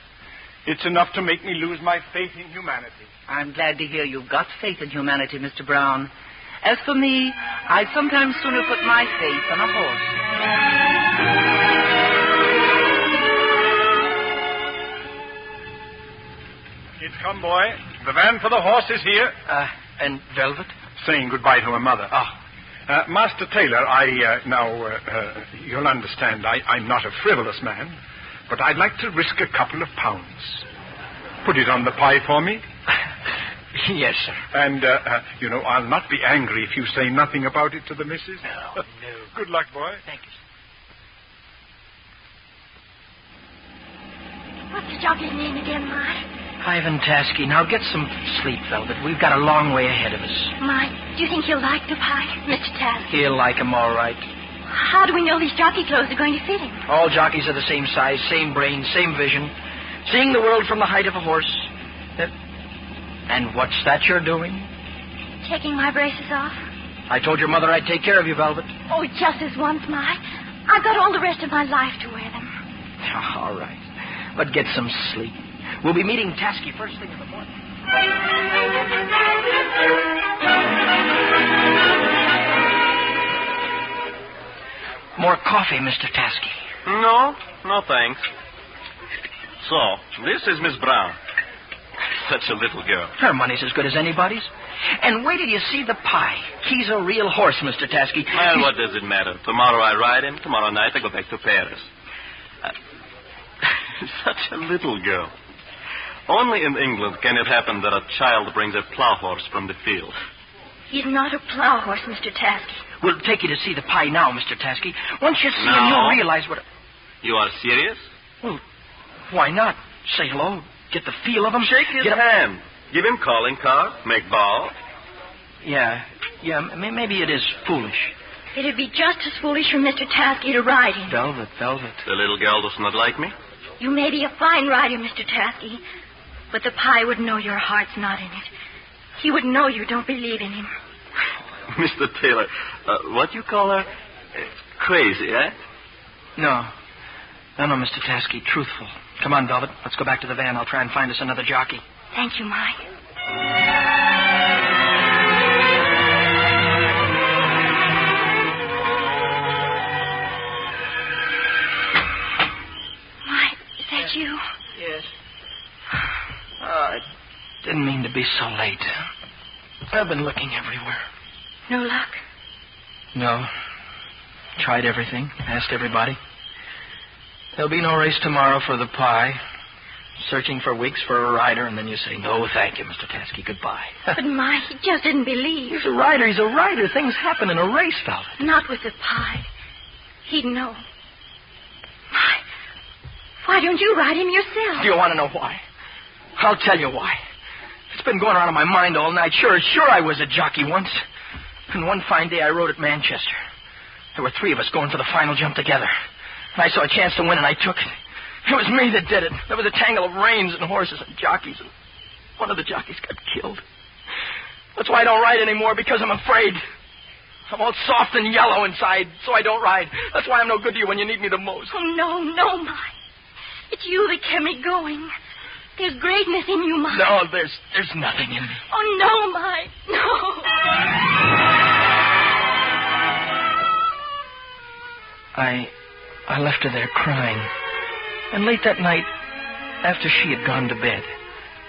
it's enough to make me lose my faith in humanity. I'm glad to hear you've got faith in humanity, Mr. Brown. As for me, I'd sometimes sooner put my faith on a horse. It's come, boy. The van for the horse is here. And Velvet? Saying goodbye to her mother. Master Taylor, you'll understand, I'm not a frivolous man, but I'd like to risk a couple of pounds. Put it on the pie for me. Yes, sir. And, I'll not be angry if you say nothing about it to the missus. No. Good luck, boy. Thank you, sir. What's the jockey's name again, Mike? Ivan Tasky. Now get some sleep, Velvet. We've got a long way ahead of us. Mike, do you think he'll like the pie, Mr. Tasky? He'll like him all right. How do we know these jockey clothes are going to fit him? All jockeys are the same size, same brain, same vision. Seeing the world from the height of a horse. And what's that you're doing? Taking my braces off. I told your mother I'd take care of you, Velvet. Oh, just this once, Mike. I've got all the rest of my life to wear them. All right. But get some sleep. We'll be meeting Tasky first thing in the morning. More coffee, Mr. Tasky. No, thanks. So, this is Miss Brown. Such a little girl. Her money's as good as anybody's. And wait till you see the pie. He's a real horse, Mr. Tasky. Well, what does it matter? Tomorrow I ride him. Tomorrow night I go back to Paris. Such a little girl. Only in England can it happen that a child brings a plow horse from the field. He's not a plow horse, Mr. Tasky. We'll take you to see the pie now, Mr. Tasky. Once you see him, No. you'll realize what... You are serious? Well, why not? Say hello, get the feel of him. Shake his hand. Give him calling card. Make bow. Yeah, maybe it is foolish. It'd be just as foolish for Mr. Tasky to ride him. Velvet. The little girl does not like me? You may be a fine rider, Mr. Tasky, but the pie would know your heart's not in it. He would know you don't believe in him. Mr. Taylor, what you call her? Crazy, eh? No, Mr. Tasky, truthful. Come on, Velvet. Let's go back to the van. I'll try and find us another jockey. Thank you, Mike. Mike, is that you? Yes. I didn't mean to be so late. I've been looking everywhere. No luck? No. Tried everything. Asked everybody. There'll be no race tomorrow for the pie. Searching for weeks for a rider, and then you say, no, thank you, Mr. Tasky, goodbye. But Mike, he just didn't believe. He's a rider. Things happen in a race, Velvet. Not with the pie. He'd know. Mike, why don't you ride him yourself? Do you want to know why? I'll tell you why. It's been going around in my mind all night. Sure, I was a jockey once. And one fine day I rode at Manchester. There were 3 of us going for the final jump together. And I saw a chance to win, and I took it. It was me that did it. There was a tangle of reins and horses and jockeys, and one of the jockeys got killed. That's why I don't ride anymore, because I'm afraid. I'm all soft and yellow inside, so I don't ride. That's why I'm no good to you when you need me the most. Oh, no, Mike. It's you that kept me going. There's greatness in you, Mike. No, there's nothing in me. Oh, no, Mike. No. I left her there crying. And late that night, after she had gone to bed,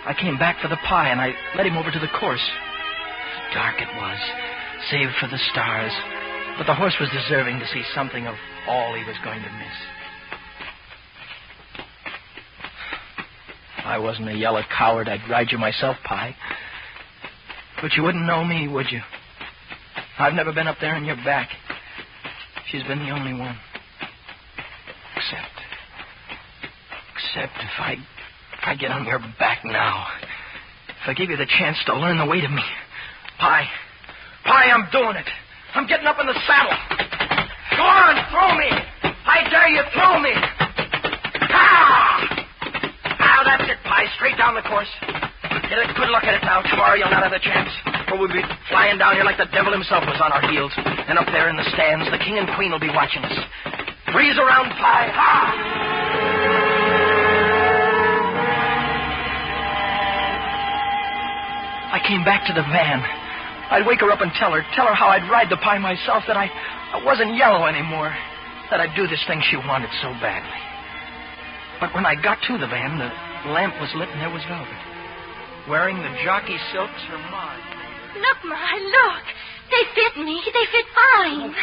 I came back for the pie and I led him over to the course. Dark it was, save for the stars. But the horse was deserving to see something of all he was going to miss. I wasn't a yellow coward, I'd ride you myself, Pie. But you wouldn't know me, would you? I've never been up there on your back. She's been the only one. Except if I get on your back now. If I give you the chance to learn the weight of me. Pie, I'm doing it. I'm getting up in the saddle. Go on, throw me. I dare you, throw me. Now that's it, Pie. Straight down the course. Get a good look at it now. Tomorrow you'll not have a chance. For we'll be flying down here like the devil himself was on our heels. And up there in the stands, the king and queen will be watching us. Breeze around, Pie. I came back to the van. I'd wake her up and tell her how I'd ride the Pie myself, that I wasn't yellow anymore, that I'd do this thing she wanted so badly. But when I got to the van, the lamp was lit and there was Velvet, wearing the jockey silks her ma. Look, Ma, look. They fit me. They fit fine. Oh,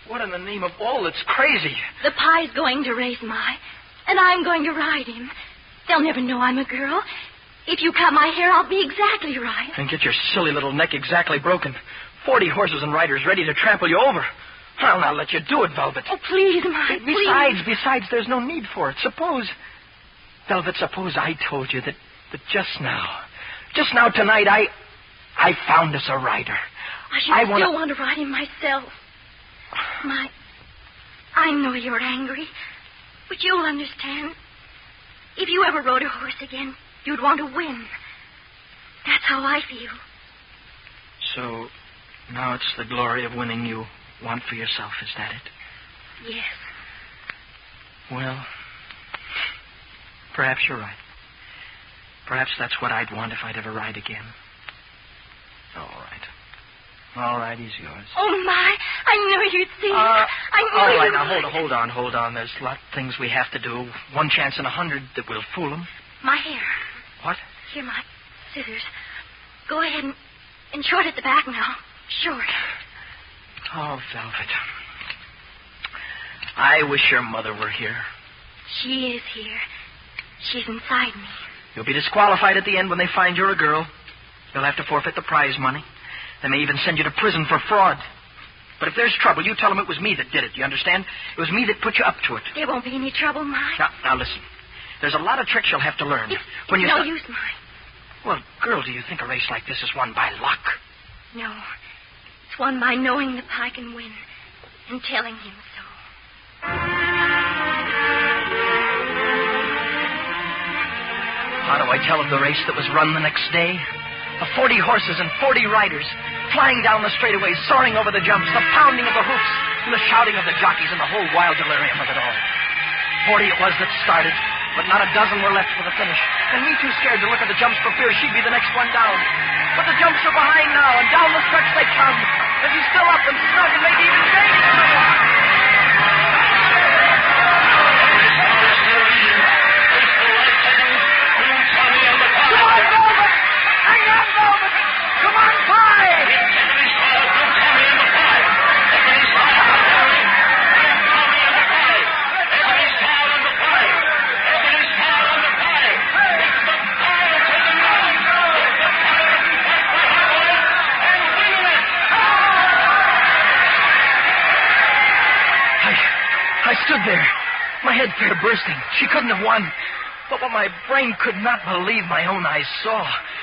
what in the name of all that's crazy? The Pie's going to race Ma, and I'm going to ride him. They'll never know I'm a girl. If you cut my hair, I'll be exactly right. And get your silly little neck exactly broken. 40 horses and riders ready to trample you over. I'll not let you do it, Velvet. Oh, please, Ma, Besides, there's no need for it. Suppose I told you that just now tonight, I found us a rider. I still want to ride him myself. Ma, I know you're angry, but you'll understand. If you ever rode a horse again, you'd want to win. That's how I feel. So, now it's the glory of winning you want for yourself, is that it? Yes. Well, perhaps you're right. Perhaps that's what I'd want if I'd ever ride again. All right, he's yours. Oh, my, I knew you'd see it. All right, now, hold on. There's a lot of things we have to do. 1 chance in 100 that we'll fool them. My hair. What? Here, my scissors. Go ahead and short at the back now. Short. Oh, Velvet. I wish your mother were here. She is here. She's inside me. You'll be disqualified at the end when they find you're a girl. You'll have to forfeit the prize money. They may even send you to prison for fraud. But if there's trouble, you tell them it was me that did it. You understand? It was me that put you up to it. There won't be any trouble, Mike. Now listen. There's a lot of tricks you'll have to learn. It's no use, Mike. Well, girl, do you think a race like this is won by luck? No. It's won by knowing the Pie can win and telling him so. How do I tell of the race that was run the next day? Of 40 horses and 40 riders, flying down the straightaways, soaring over the jumps, the pounding of the hoofs, and the shouting of the jockeys, and the whole wild delirium of it all. 40 it was that started, but not a dozen were left for the finish. And me too scared to look at the jumps for fear she'd be the next one down. But the jumps are behind now, and down the stretch they come. And she's still up and snug and maybe even gaining on the walk. Come on, Pie! I stood there, my head fair bursting. She couldn't have won. But what my brain could not believe my own eyes saw.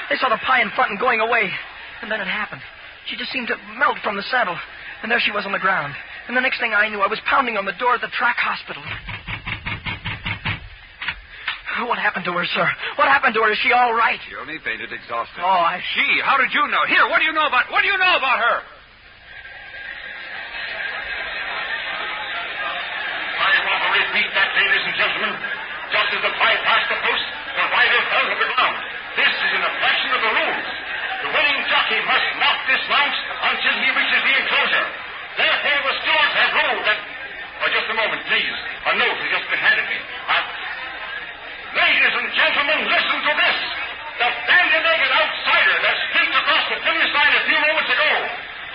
They saw the Pie in front and going away. And then it happened. She just seemed to melt from the saddle. And there she was on the ground. And the next thing I knew, I was pounding on the door at the track hospital. What happened to her, sir? What happened to her? Is she all right? She only fainted exhausted. Oh, She? How did you know? Here, what do you know about her? I want to repeat that, ladies and gentlemen. Just as the Pie passed the post, the rider fell to the ground. This is an infraction of the rules. The winning jockey must not dismount until he reaches the enclosure. Therefore, the stewards have ruled that... just a moment, please. A note has just been handed me. Ladies and gentlemen, listen to this. The bandy-legged outsider that streaked across the finish line a few moments ago,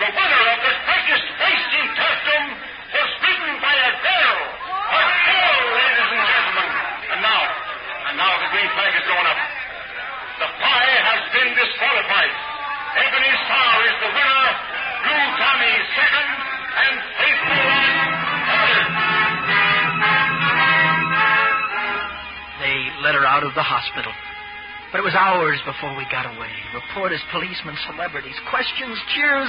the winner of the greatest race in turfdom, was beaten by a girl. A girl, ladies and gentlemen. And now the green flag is going up. out of the hospital. But it was hours before we got away. Reporters, policemen, celebrities, questions, cheers,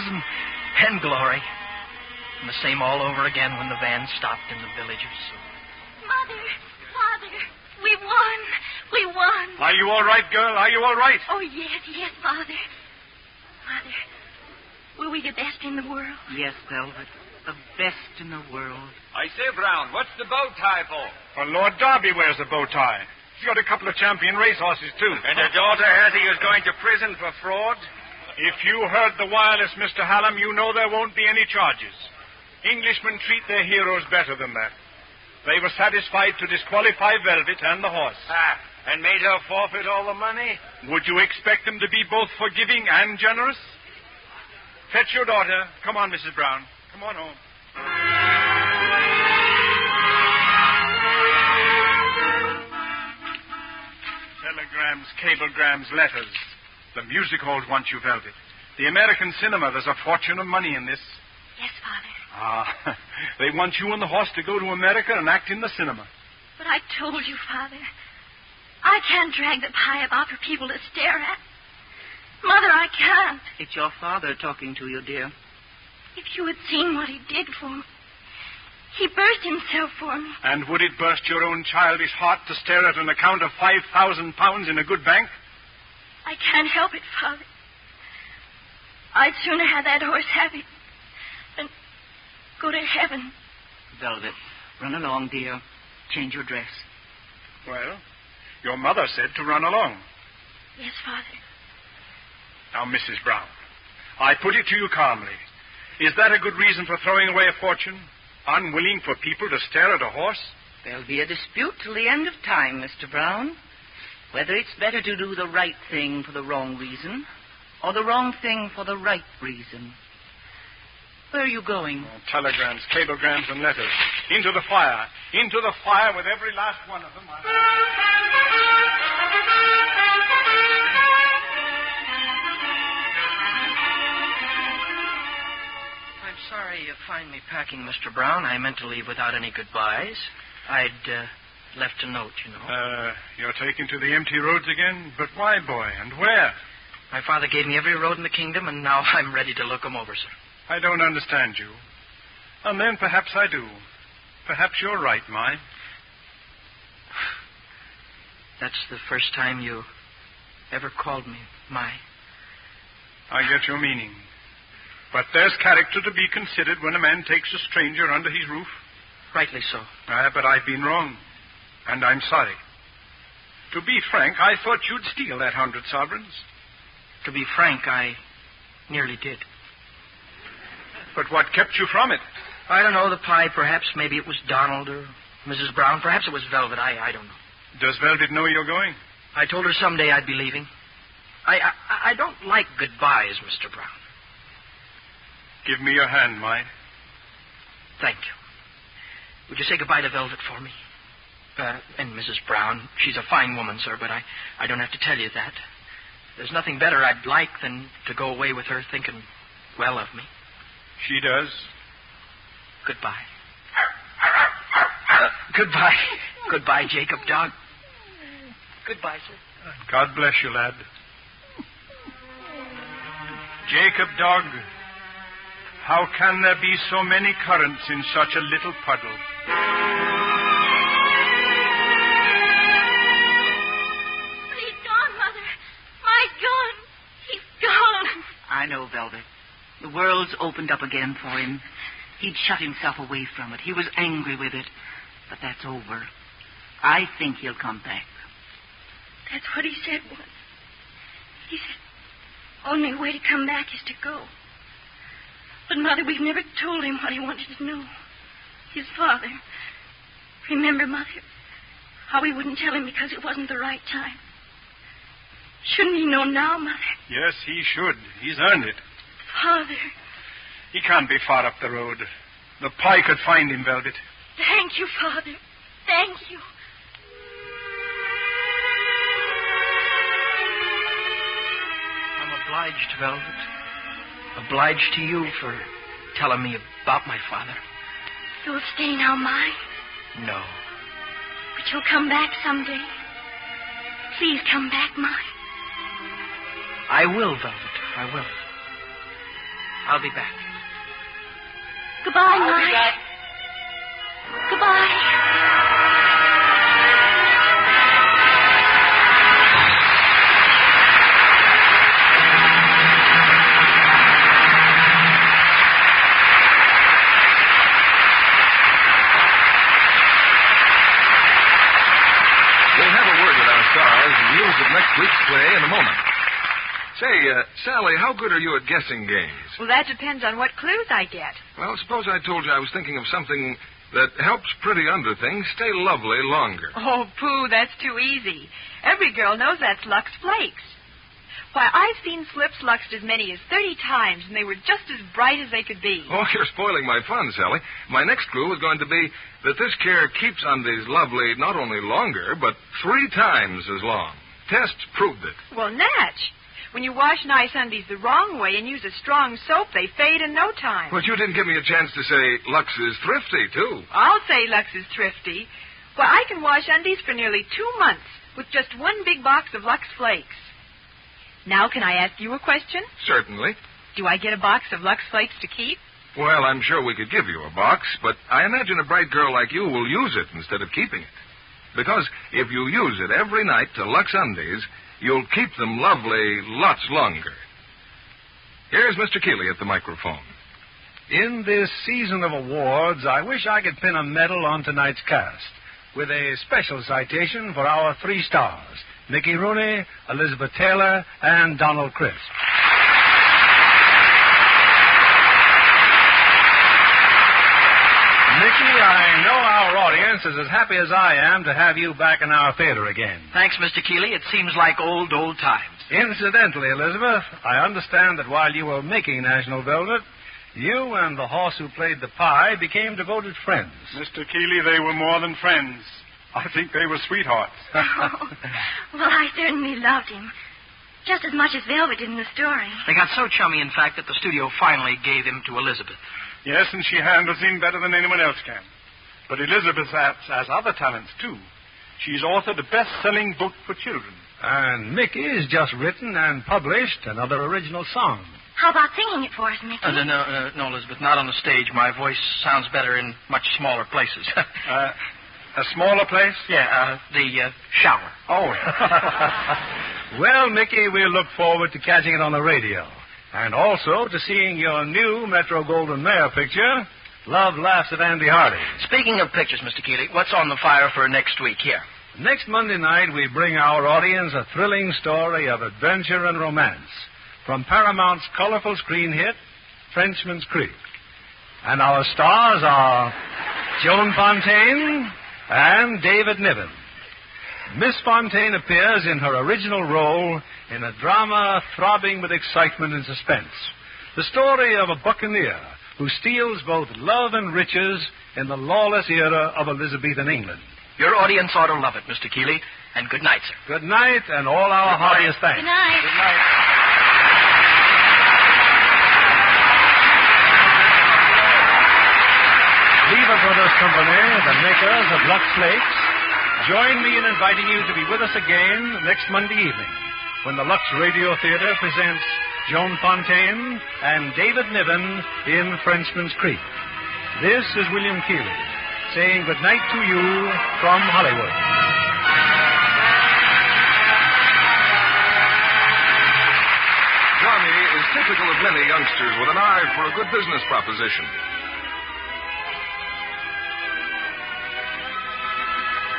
and glory. And the same all over again when the van stopped in the village of Sewell. Mother, Father, we won. We won. Are you all right, girl? Are you all right? Oh, yes, Father. Mother, were we the best in the world? Yes, Velvet. The best in the world. I say, Brown, what's the bow tie for? Well, Lord Derby wears a bow tie. He's got a couple of champion racehorses, too. And a daughter has he is going to prison for fraud? If you heard the wireless, Mr. Hallam, you know there won't be any charges. Englishmen treat their heroes better than that. They were satisfied to disqualify Velvet and the horse. And made her forfeit all the money? Would you expect them to be both forgiving and generous? Fetch your daughter. Come on, Mrs. Brown. Come on home. Telegrams, cablegrams, letters. The music halls want you, Velvet. The American cinema, there's a fortune of money in this. Yes, Father. They want you and the horse to go to America and act in the cinema. But I told you, Father, I can't drag the pie about for people to stare at. Mother, I can't. It's your father talking to you, dear. If you had seen what he did for me. He burst himself for me. And would it burst your own childish heart to stare at an account of £5,000 in a good bank? I can't help it, Father. I'd sooner have that horse happy than go to heaven. Velvet, run along, dear. Change your dress. Well, your mother said to run along. Yes, Father. Now, Mrs. Brown, I put it to you calmly. Is that a good reason for throwing away a fortune? Unwilling for people to stare at a horse? There'll be a dispute till the end of time, Mr. Brown. Whether it's better to do the right thing for the wrong reason or the wrong thing for the right reason. Where are you going? Oh, telegrams, cablegrams, and letters. Into the fire. Into the fire with every last one of them. I'm sorry you find me packing, Mr. Brown. I meant to leave without any goodbyes. I'd left a note, you know. You're taking to the empty roads again? But why, boy, and where? My father gave me every road in the kingdom, and now I'm ready to look them over, sir. I don't understand you. And then perhaps I do. Perhaps you're right, Mai. That's the first time you ever called me Mai. I get your meaning. But there's character to be considered when a man takes a stranger under his roof. Rightly so. But I've been wrong. And I'm sorry. To be frank, I thought you'd steal that 100 sovereigns. To be frank, I nearly did. But what kept you from it? I don't know, the pie, perhaps. Maybe it was Donald or Mrs. Brown. Perhaps it was Velvet. I don't know. Does Velvet know you're going? I told her someday I'd be leaving. I don't like goodbyes, Mr. Brown. Give me your hand, Mai. Thank you. Would you say goodbye to Velvet for me? And Mrs. Brown. She's a fine woman, sir, but I don't have to tell you that. There's nothing better I'd like than to go away with her thinking well of me. She does. Goodbye. Goodbye. Goodbye, Jacob Dog. Goodbye, sir. God bless you, lad. Jacob Dog, how can there be so many currents in such a little puddle? But he's gone, Mother. My gun. He's gone. I know, Velvet. The world's opened up again for him. He'd shut himself away from it. He was angry with it. But that's over. I think he'll come back. That's what he said once. He said, only way to come back is to go. But, Mother, we've never told him what he wanted to know. His father. Remember, Mother, how we wouldn't tell him because it wasn't the right time. Shouldn't he know now, Mother? Yes, he should. He's earned it. Father. He can't be far up the road. The pie could find him, Velvet. Thank you, Father. Thank you. I'm obliged, Velvet. Obliged to you for telling me about my father. You'll stay now, Mai? No. But you'll come back someday. Please come back, Mike. I will, Velvet. I will. I'll be back. Goodbye, Mike. Goodbye. News of next week's play in a moment. Say, Sally, how good are you at guessing games? Well, that depends on what clues I get. Well, suppose I told you I was thinking of something that helps pretty underthings stay lovely longer. Oh, pooh, that's too easy. Every girl knows that's Lux Flakes. Why, I've seen slips luxed as many as 30 times, and they were just as bright as they could be. Oh, you're spoiling my fun, Sally. My next clue is going to be that this care keeps undies lovely not only longer, but 3 times as long. Tests proved it. Well, Natch, when you wash nice undies the wrong way and use a strong soap, they fade in no time. But you didn't give me a chance to say Lux is thrifty, too. I'll say Lux is thrifty. Well, I can wash undies for nearly 2 months with just one big box of Lux Flakes. Now, can I ask you a question? Certainly. Do I get a box of Lux Flakes to keep? Well, I'm sure we could give you a box, but I imagine a bright girl like you will use it instead of keeping it. Because if you use it every night to Lux undies, you'll keep them lovely lots longer. Here's Mr. Keeley at the microphone. In this season of awards, I wish I could pin a medal on tonight's cast with a special citation for our 3 stars, Mickey Rooney, Elizabeth Taylor, and Donald Crisp. Mickey, I know our audience is as happy as I am to have you back in our theater again. Thanks, Mr. Keeley. It seems like old times. Incidentally, Elizabeth, I understand that while you were making National Velvet, you and the horse who played the pie became devoted friends. Mr. Keeley, they were more than friends. I think they were sweethearts. Well, I certainly loved him. Just as much as Velvet did in the story. They got so chummy, in fact, that the studio finally gave him to Elizabeth. Yes, and she handles him better than anyone else can. But Elizabeth has other talents, too. She's authored a best-selling book for children. And Mickey's just written and published another original song. How about singing it for us, Mickey? No, Elizabeth, not on the stage. My voice sounds better in much smaller places. A smaller place? Yeah, the shower. Oh. Well, Mickey, we'll look forward to catching it on the radio. And also to seeing your new Metro-Goldwyn-Mayer picture, Love Laughs at Andy Hardy. Speaking of pictures, Mr. Keeley, what's on the fire for next week here? Next Monday night, we bring our audience a thrilling story of adventure and romance from Paramount's colorful screen hit, Frenchman's Creek. And our stars are Joan Fontaine and David Niven. Miss Fontaine appears in her original role in a drama throbbing with excitement and suspense. The story of a buccaneer who steals both love and riches in the lawless era of Elizabethan England. Your audience ought to love it, Mr. Keeley. And good night, sir. Good night, and all our heartiest thanks. Good night. Good night. Lever Brothers Company, the makers of Lux Flakes, join me in inviting you to be with us again next Monday evening when the Lux Radio Theater presents Joan Fontaine and David Niven in Frenchman's Creek. This is William Keeley saying good night to you from Hollywood. Johnny is typical of many youngsters with an eye for a good business proposition.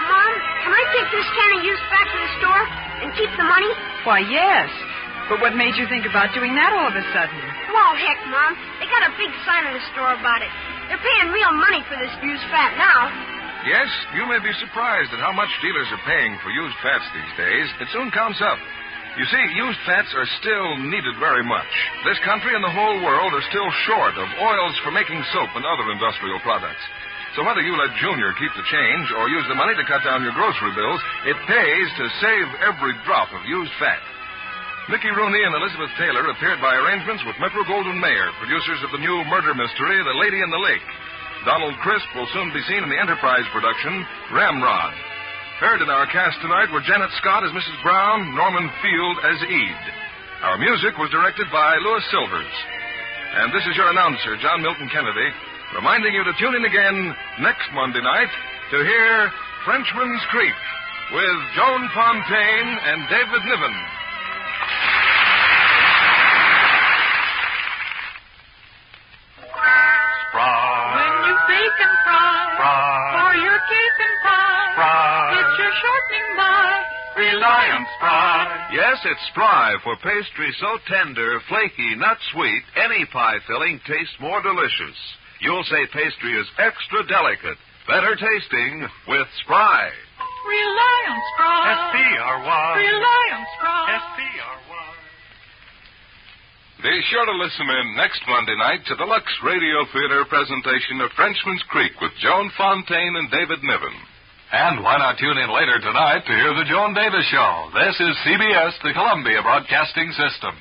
Mom, can I take this can of used fat to the store and keep the money? Why, yes. But what made you think about doing that all of a sudden? Well, heck, Mom. They got a big sign in the store about it. They're paying real money for this used fat now. Yes, you may be surprised at how much dealers are paying for used fats these days. It soon counts up. You see, used fats are still needed very much. This country and the whole world are still short of oils for making soap and other industrial products. So whether you let Junior keep the change or use the money to cut down your grocery bills, it pays to save every drop of used fat. Mickey Rooney and Elizabeth Taylor appeared by arrangements with Metro-Goldwyn-Mayer, producers of the new murder mystery, The Lady in the Lake. Donald Crisp will soon be seen in the Enterprise production, Ramrod. Heard in our cast tonight were Janet Scott as Mrs. Brown, Norman Field as Ede. Our music was directed by Louis Silvers. And this is your announcer, John Milton Kennedy, reminding you to tune in again next Monday night to hear Frenchman's Creek with Joan Fontaine and David Niven. Spry. When you bake and fry. For your cake and pie. Get your shortening by. Rely on Spry. Yes, it's Spry for pastry so tender, flaky, not sweet, any pie filling tastes more delicious. You'll say pastry is extra delicate, better tasting with Spry. Rely on Spry. S-P-R-Y. Rely on Spry. S-P-R-Y. Be sure to listen in next Monday night to the Lux Radio Theater presentation of Frenchman's Creek with Joan Fontaine and David Niven. And why not tune in later tonight to hear the Joan Davis Show? This is CBS, the Columbia Broadcasting System.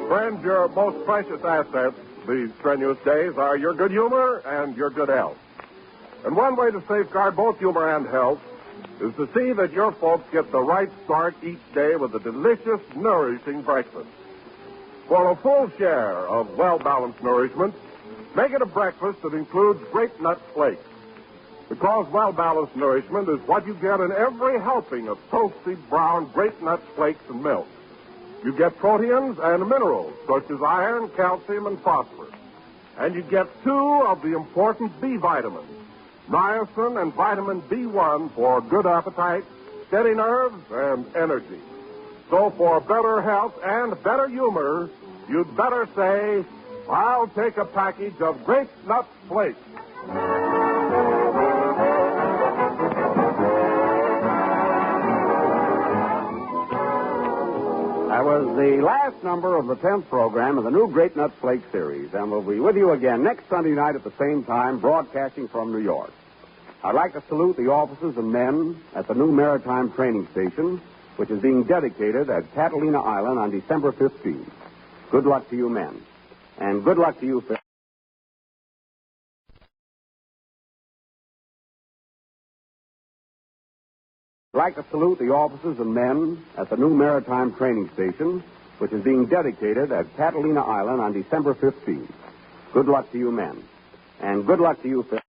Friends, your most precious assets these strenuous days are your good humor and your good health. And one way to safeguard both humor and health is to see that your folks get the right start each day with a delicious, nourishing breakfast. For a full share of well-balanced nourishment, make it a breakfast that includes Grape Nut Flakes. Because well-balanced nourishment is what you get in every helping of toasty brown Grape Nut Flakes and milk. You get proteins and minerals such as iron, calcium, and phosphorus. And you get 2 of the important B vitamins, niacin and vitamin B1 for good appetite, steady nerves, and energy. So for better health and better humor, you'd better say, I'll take a package of Grape Nut Flakes. That was the last number of the 10th program of the new Grape Nut Flake series, and we'll be with you again next Sunday night at the same time, broadcasting from New York. I'd like to salute the officers and men at the new Maritime Training Station, which is being dedicated at Catalina Island on December 15th. Good luck to you men, and good luck to you, Phil. I'd like to salute the officers and men at the new Maritime Training Station, which is being dedicated at Catalina Island on December 15th. Good luck to you men, and good luck to you, Phil.